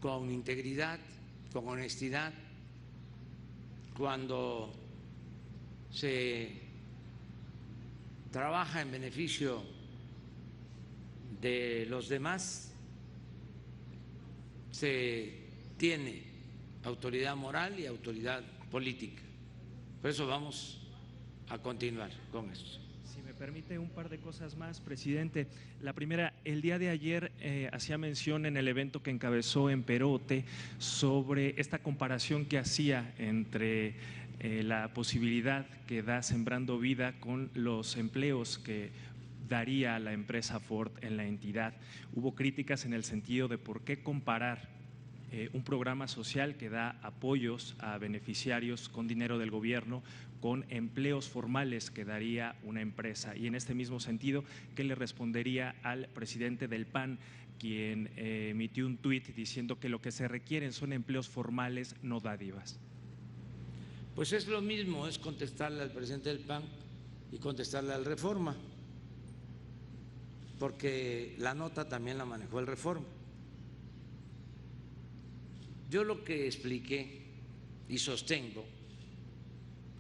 con integridad, con honestidad, cuando se trabaja en beneficio de los demás, se tiene autoridad moral y autoridad política. Por eso vamos a continuar con esto. Si me permite un par de cosas más, presidente. La primera, el día de ayer hacía mención en el evento que encabezó en Perote sobre esta comparación que hacía entre la posibilidad que da Sembrando Vida con los empleos que daría a la empresa Ford en la entidad. Hubo críticas en el sentido de por qué comparar un programa social que da apoyos a beneficiarios con dinero del gobierno con empleos formales que daría una empresa. Y en este mismo sentido, ¿qué le respondería al presidente del PAN, quien emitió un tuit diciendo que lo que se requieren son empleos formales, no dádivas? Pues es lo mismo, es contestarle al presidente del PAN y contestarle al Reforma, porque la nota también la manejó el Reforma. Yo lo que expliqué y sostengo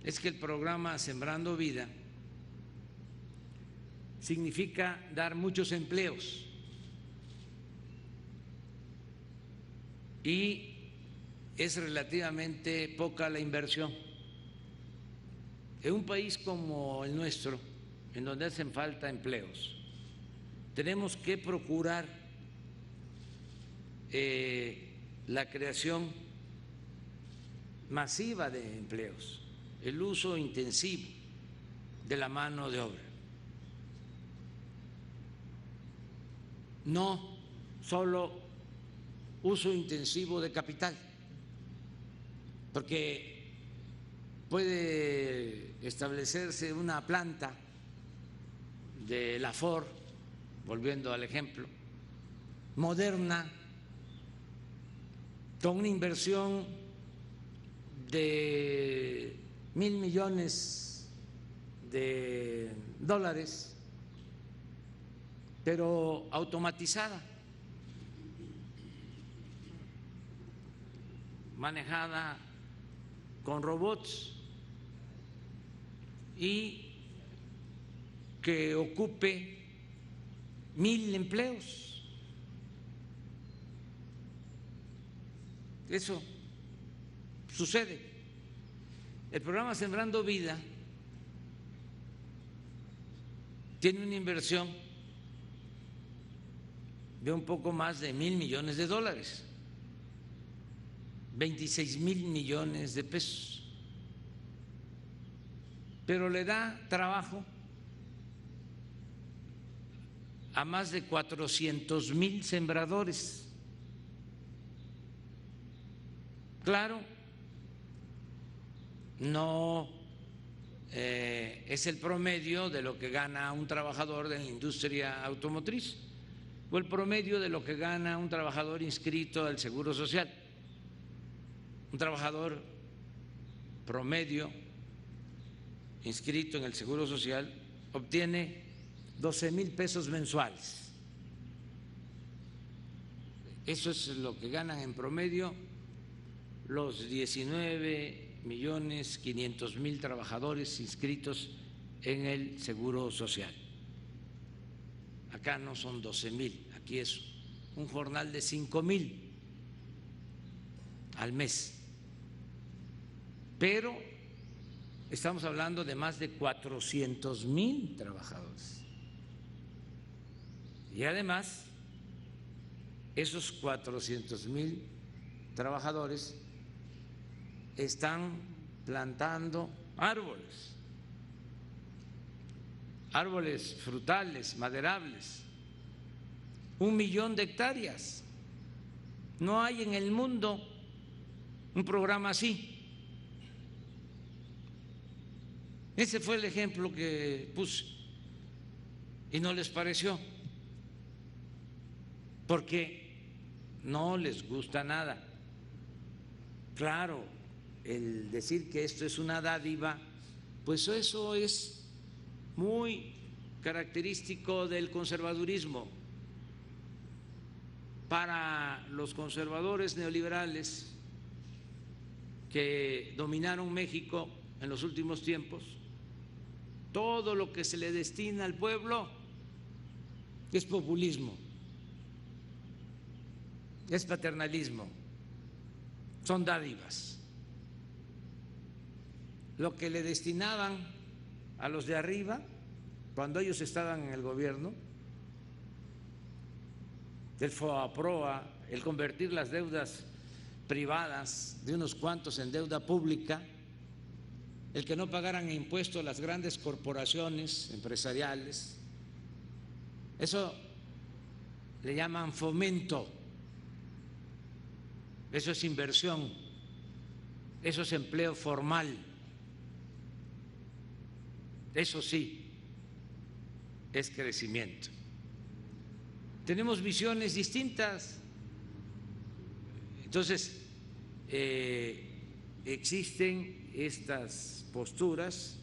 es que el programa Sembrando Vida significa dar muchos empleos y es relativamente poca la inversión. En un país como el nuestro, en donde hacen falta empleos, tenemos que procurar la creación masiva de empleos, el uso intensivo de la mano de obra. No solo uso intensivo de capital, porque puede establecerse una planta de la Ford, volviendo al ejemplo, moderna, con una inversión de $1,000 millones, pero automatizada, manejada con robots y que ocupe 1,000 empleos. Eso sucede. El programa Sembrando Vida tiene una inversión de un poco más de $1,000 millones, 26,000 millones de pesos. pero le da trabajo a más de 400,000 sembradores. Claro, no es el promedio de lo que gana un trabajador de la industria automotriz o el promedio de lo que gana un trabajador inscrito al Seguro Social. Un trabajador promedio inscrito en el Seguro Social obtiene 12,000 pesos mensuales. Eso es lo que ganan en promedio los 19,500,000 trabajadores inscritos en el Seguro Social. Acá no son 12,000, aquí es un jornal de 5,000 al mes. Pero estamos hablando de más de 400,000 trabajadores. Y además, esos 400,000 trabajadores están plantando árboles, árboles frutales, maderables, 1,000,000 de hectáreas. No hay en el mundo un programa así. Ese fue el ejemplo que puse y no les pareció, porque no les gusta nada. Claro, el decir que esto es una dádiva, pues eso es muy característico del conservadurismo. Para los conservadores neoliberales que dominaron México en los últimos tiempos, todo lo que se le destina al pueblo es populismo, es paternalismo, son dádivas. Lo que le destinaban a los de arriba cuando ellos estaban en el gobierno, el FOAPROA, el convertir las deudas privadas de unos cuantos en deuda pública, el que no pagaran impuestos a las grandes corporaciones empresariales, eso le llaman fomento, eso es inversión, eso es empleo formal, eso sí es crecimiento. Tenemos visiones distintas, entonces existen estas posturas,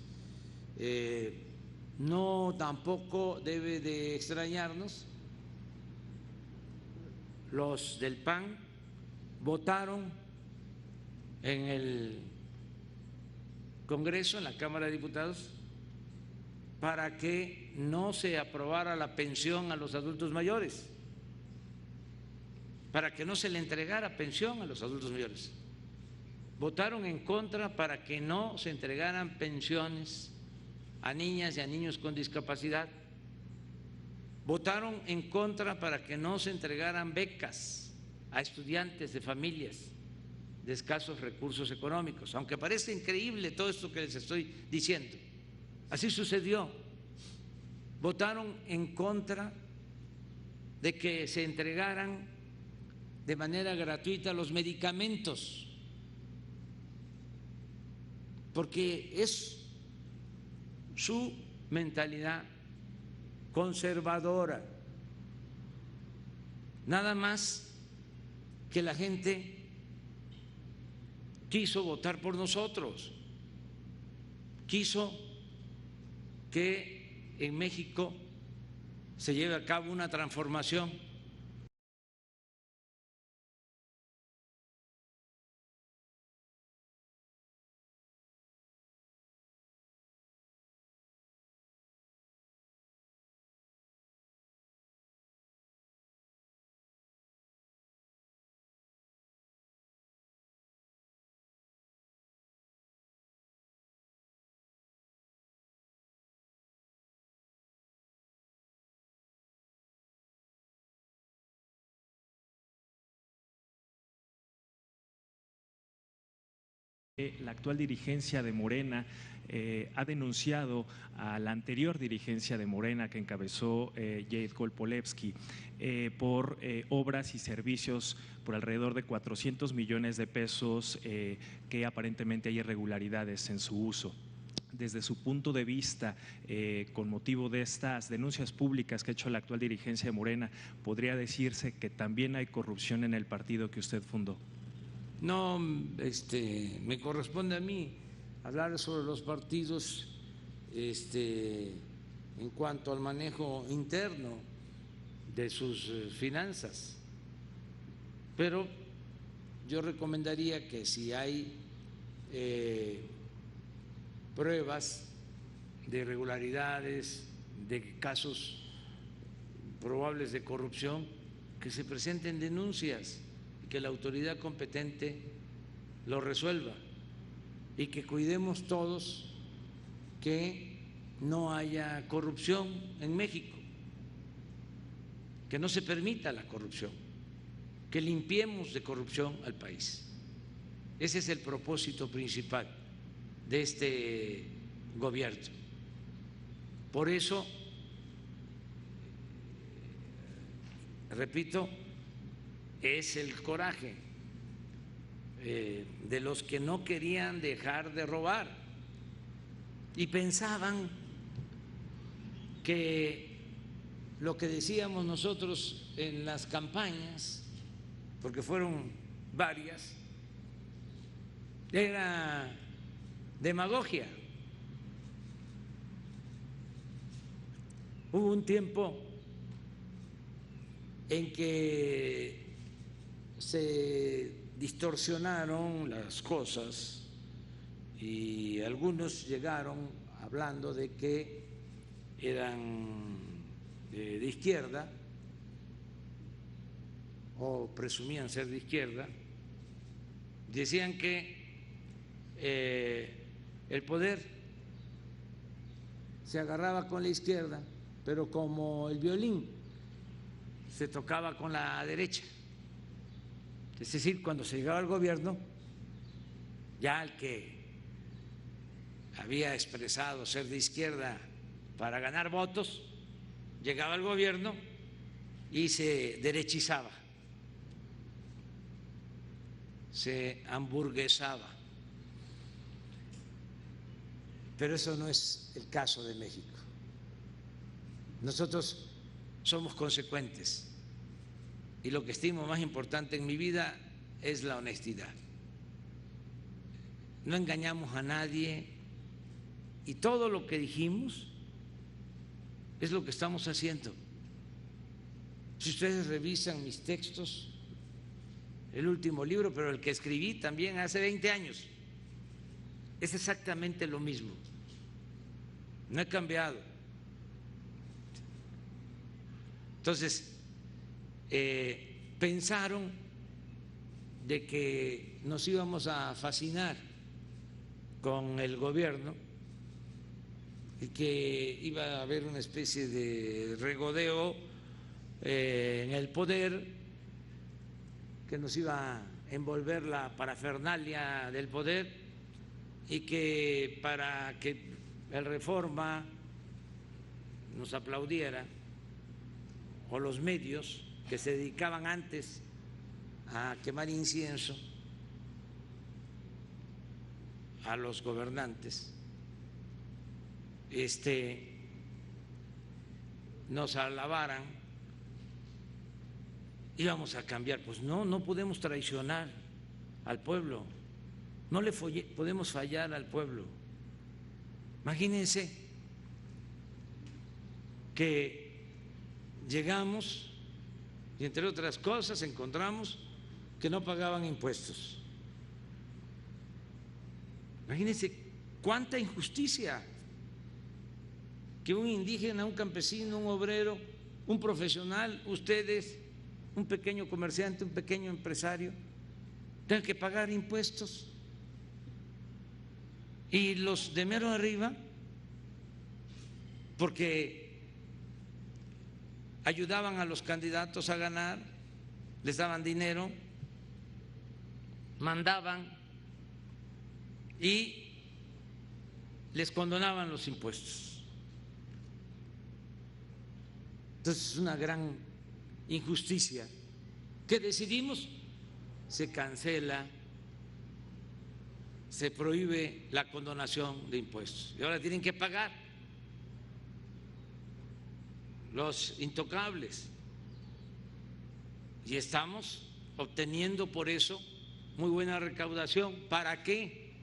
no tampoco debe de extrañarnos. Los del PAN votaron en el Congreso, en la Cámara de Diputados, para que no se aprobara la pensión a los adultos mayores, para que no se le entregara pensión a los adultos mayores. Votaron en contra para que no se entregaran pensiones a niñas y a niños con discapacidad. Votaron en contra para que no se entregaran becas a estudiantes de familias de escasos recursos económicos. Aunque parece increíble todo esto que les estoy diciendo, así sucedió. Votaron en contra de que se entregaran de manera gratuita los medicamentos, porque es su mentalidad conservadora. Nada más que la gente quiso votar por nosotros, quiso que en México se lleve a cabo una transformación La actual dirigencia de Morena ha denunciado a la anterior dirigencia de Morena que encabezó Jade Kolpolevsky por obras y servicios por alrededor de 400 millones de pesos que aparentemente hay irregularidades en su uso. Desde su punto de vista, con motivo de estas denuncias públicas que ha hecho la actual dirigencia de Morena, ¿podría decirse que también hay corrupción en el partido que usted fundó? No, me corresponde a mí hablar sobre los partidos en cuanto al manejo interno de sus finanzas, pero yo recomendaría que si hay pruebas de irregularidades, de casos probables de corrupción, que se presenten denuncias y que la autoridad competente lo resuelva y que cuidemos todos que no haya corrupción en México, que no se permita la corrupción, que limpiemos de corrupción al país. Ese es el propósito principal de este gobierno. Por eso, repito, es el coraje de los que no querían dejar de robar y pensaban que lo que decíamos nosotros en las campañas, porque fueron varias, era demagogia. Hubo un tiempo en que se distorsionaron las cosas y algunos llegaron hablando de que eran de izquierda o presumían ser de izquierda, decían que el poder se agarraba con la izquierda, pero como el violín se tocaba con la derecha. Es decir, cuando se llegaba al gobierno, ya el que había expresado ser de izquierda para ganar votos, llegaba al gobierno y se derechizaba, se hamburguesaba. Pero eso no es el caso de México. Nosotros somos consecuentes y lo que estimo más importante en mi vida es la honestidad. No engañamos a nadie y todo lo que dijimos es lo que estamos haciendo. Si ustedes revisan mis textos, el último libro, pero el que escribí también hace 20 años, es exactamente lo mismo. No he cambiado. Entonces, pensaron de que nos íbamos a fascinar con el gobierno y que iba a haber una especie de regodeo en el poder, que nos iba a envolver la parafernalia del poder y que para que el Reforma nos aplaudiera o los medios que se dedicaban antes a quemar incienso a los gobernantes, nos alabaran, íbamos a cambiar. Pues no podemos traicionar al pueblo, no le podemos fallar al pueblo. Imagínense que llegamos y entre otras cosas encontramos que no pagaban impuestos. Imagínense cuánta injusticia, que un indígena, un campesino, un obrero, un profesional, ustedes, un pequeño comerciante, un pequeño empresario, tengan que pagar impuestos. Y los de mero arriba, porque ayudaban a los candidatos a ganar, les daban dinero, mandaban y les condonaban los impuestos. Entonces es una gran injusticia. ¿Qué decidimos? Se cancela, se prohíbe la condonación de impuestos y ahora tienen que pagar los intocables. Y estamos obteniendo por eso muy buena recaudación. ¿Para qué?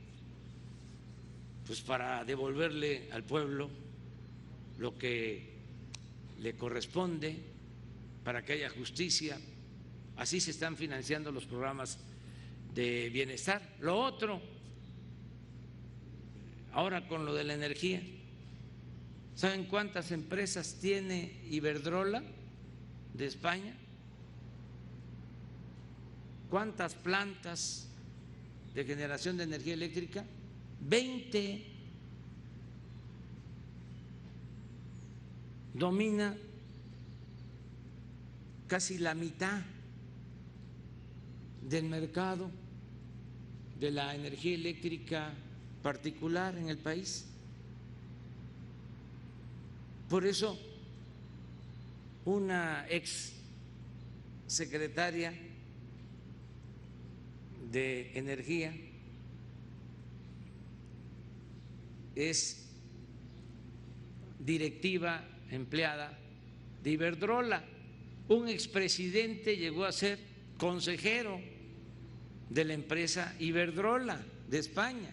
Pues para devolverle al pueblo lo que le corresponde, para que haya justicia. Así se están financiando los programas de bienestar. Lo otro, ahora con lo de la energía, ¿saben cuántas empresas tiene Iberdrola de España? ¿Cuántas plantas de generación de energía eléctrica? 20. Domina casi la mitad del mercado de la energía eléctrica particular en el país. Por eso, una ex secretaria de Energía es directiva empleada de Iberdrola. Un expresidente llegó a ser consejero de la empresa Iberdrola de España.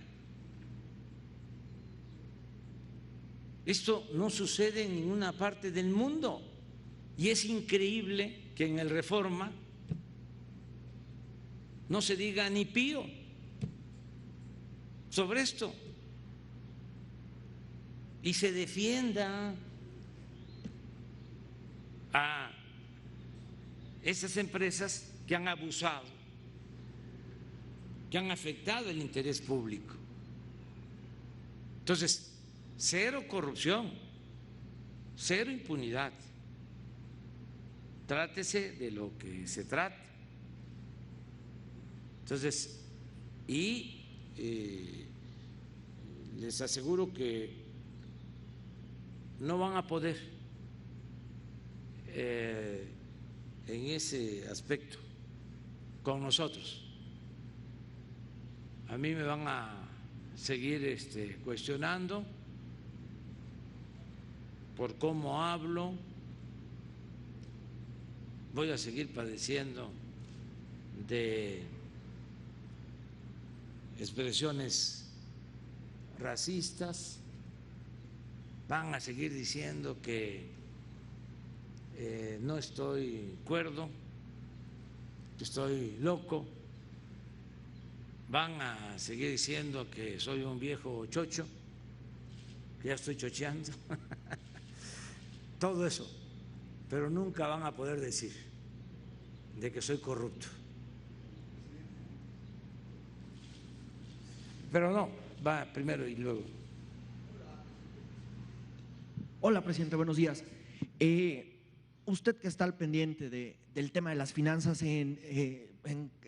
Esto no sucede en ninguna parte del mundo y es increíble que en el Reforma no se diga ni pío sobre esto y se defienda a esas empresas que han abusado, que han afectado el interés público. Entonces, cero corrupción, cero impunidad. Trátese de lo que se trata. Entonces, les aseguro que no van a poder en ese aspecto con nosotros. A mí me van a seguir cuestionando por cómo hablo, voy a seguir padeciendo de expresiones racistas, van a seguir diciendo que no estoy cuerdo, que estoy loco, van a seguir diciendo que soy un viejo chocho, que ya estoy chocheando, todo eso, pero nunca van a poder decir de que soy corrupto. Pero no, va primero y luego. Hola, presidente, buenos días. Usted que está al pendiente del tema de las finanzas, en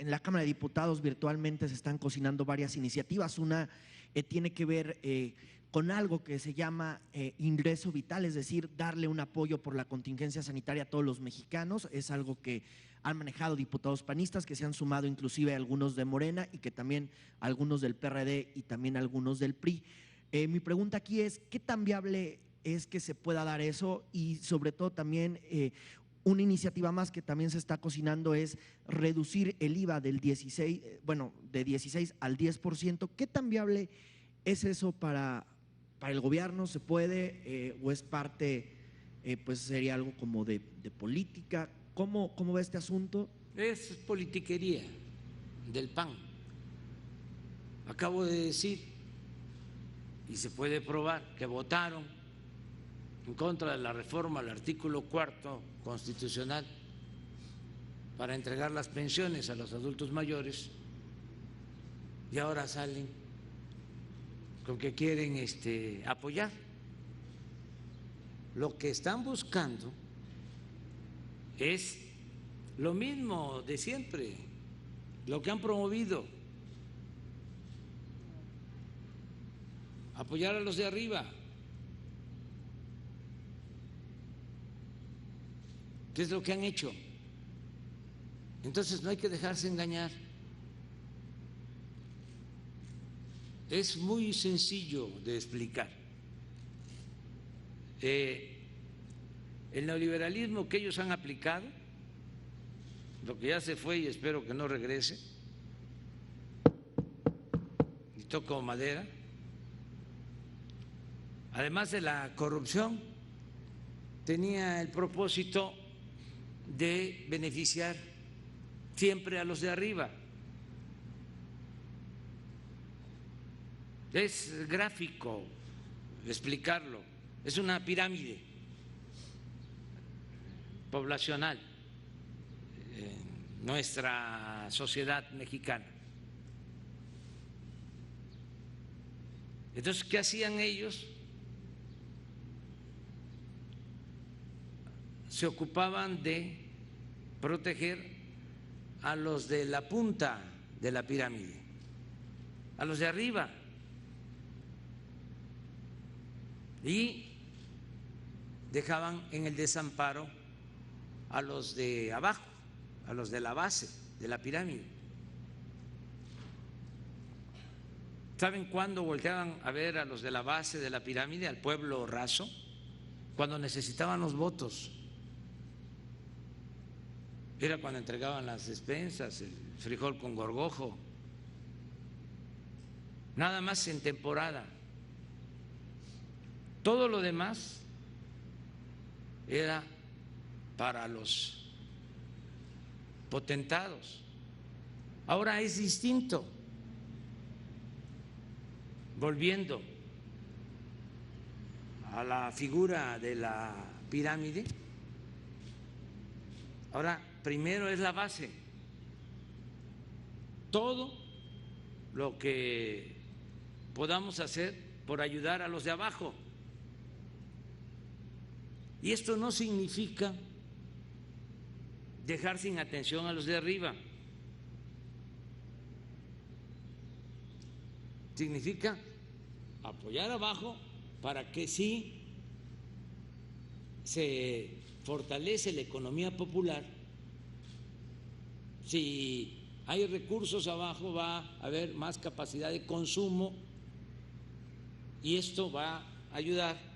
la Cámara de Diputados virtualmente se están cocinando varias iniciativas. Una tiene que ver con algo que se llama ingreso vital, es decir, darle un apoyo por la contingencia sanitaria a todos los mexicanos. Es algo que han manejado diputados panistas, que se han sumado inclusive algunos de Morena y que también algunos del PRD y también algunos del PRI. Mi pregunta aquí es, ¿qué tan viable es que se pueda dar eso? Y sobre todo también una iniciativa más que también se está cocinando es reducir el IVA del de 16 al 10%. ¿Qué tan viable es eso para el gobierno? ¿Se puede o es parte, pues sería algo como de política? ¿Cómo ve este asunto? Es politiquería del PAN. Acabo de decir, y se puede probar, que votaron en contra de la reforma al artículo 4 constitucional para entregar las pensiones a los adultos mayores y ahora salen con que quieren apoyar. Lo que están buscando es lo mismo de siempre, lo que han promovido, apoyar a los de arriba. ¿Qué es lo que han hecho? Entonces no hay que dejarse engañar. Es muy sencillo de explicar. El neoliberalismo que ellos han aplicado, lo que ya se fue y espero que no regrese, y toco madera, además de la corrupción, tenía el propósito de beneficiar siempre a los de arriba. Es gráfico explicarlo, es una pirámide poblacional en nuestra sociedad mexicana. Entonces, ¿qué hacían ellos? Se ocupaban de proteger a los de la punta de la pirámide, a los de arriba, y dejaban en el desamparo a los de abajo, a los de la base de la pirámide. ¿Saben cuándo volteaban a ver a los de la base de la pirámide, al pueblo raso? Cuando necesitaban los votos. Era cuando entregaban las despensas, el frijol con gorgojo, nada más en temporada. Todo lo demás era para los potentados. Ahora es distinto. Volviendo a la figura de la pirámide, ahora primero es la base. Todo lo que podamos hacer por ayudar a los de abajo. Y esto no significa dejar sin atención a los de arriba. Significa apoyar abajo para que sí se fortalece la economía popular. Si hay recursos abajo, va a haber más capacidad de consumo y esto va a ayudar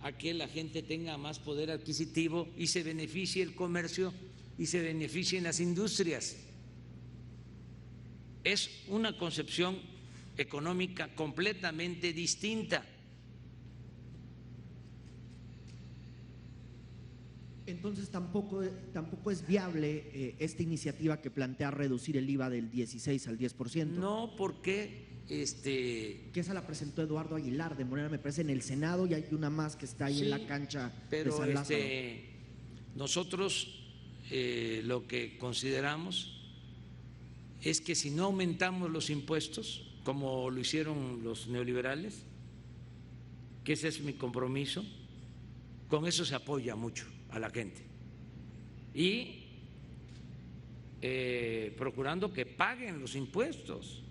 a que la gente tenga más poder adquisitivo y se beneficie el comercio y se beneficien las industrias. Es una concepción económica completamente distinta. Entonces tampoco es viable esta iniciativa que plantea reducir el IVA del 16 al 10%. No, porque que esa la presentó Eduardo Aguilar de Morena, me parece, en el Senado, y hay una más que está ahí sí, en la cancha pero de San Lázaro. Nosotros lo que consideramos es que si no aumentamos los impuestos, como lo hicieron los neoliberales, que ese es mi compromiso, con eso se apoya mucho a la gente. Y procurando que paguen los impuestos,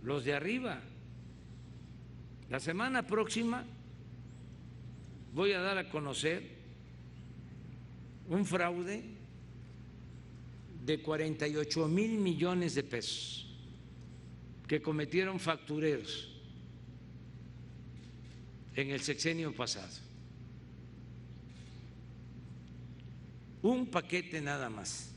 los de arriba. La semana próxima voy a dar a conocer un fraude de 48,000 millones de pesos que cometieron factureros en el sexenio pasado. Un paquete nada más.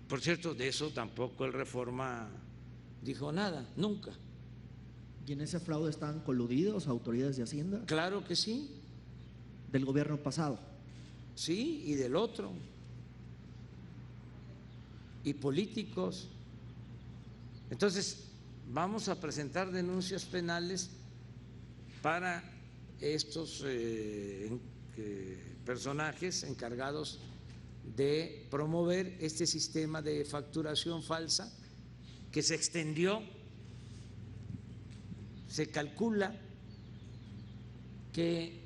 Por cierto, de eso tampoco el Reforma dijo nada, nunca. ¿Y en ese fraude estaban coludidos autoridades de Hacienda? Claro que sí. ¿Del gobierno pasado? Sí, y del otro. Y políticos. Entonces, vamos a presentar denuncias penales para estos personajes encargados de promover este sistema de facturación falsa que se extendió. Se calcula que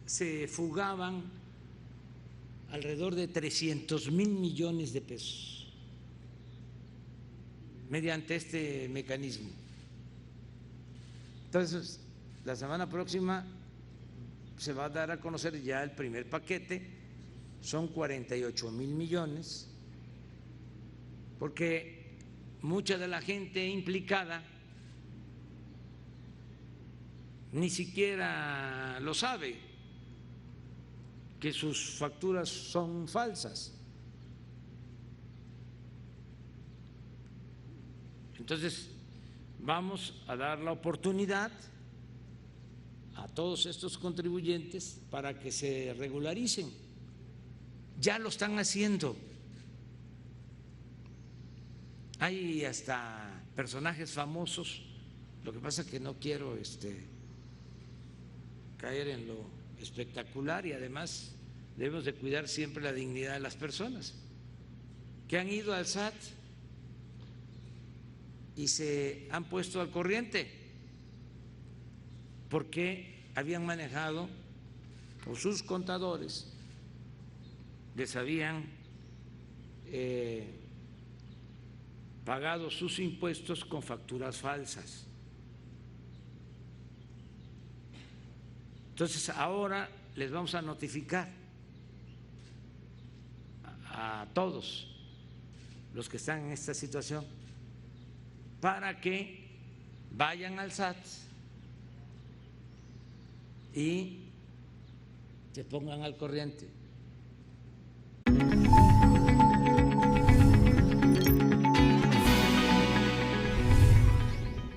se fugaban alrededor de 300,000 millones de pesos mediante este mecanismo. Entonces, la semana próxima se va a dar a conocer ya el primer paquete, son 48,000 millones, porque mucha de la gente implicada ni siquiera lo sabe, que sus facturas son falsas. Entonces, vamos a dar la oportunidad a todos estos contribuyentes para que se regularicen. Ya lo están haciendo. Hay hasta personajes famosos, lo que pasa es que no quiero caer en lo espectacular, y además debemos de cuidar siempre la dignidad de las personas, que han ido al SAT y se han puesto al corriente porque habían manejado, o sus contadores les habían pagado sus impuestos con facturas falsas. Entonces ahora les vamos a notificar a todos los que están en esta situación para que vayan al SAT y se pongan al corriente.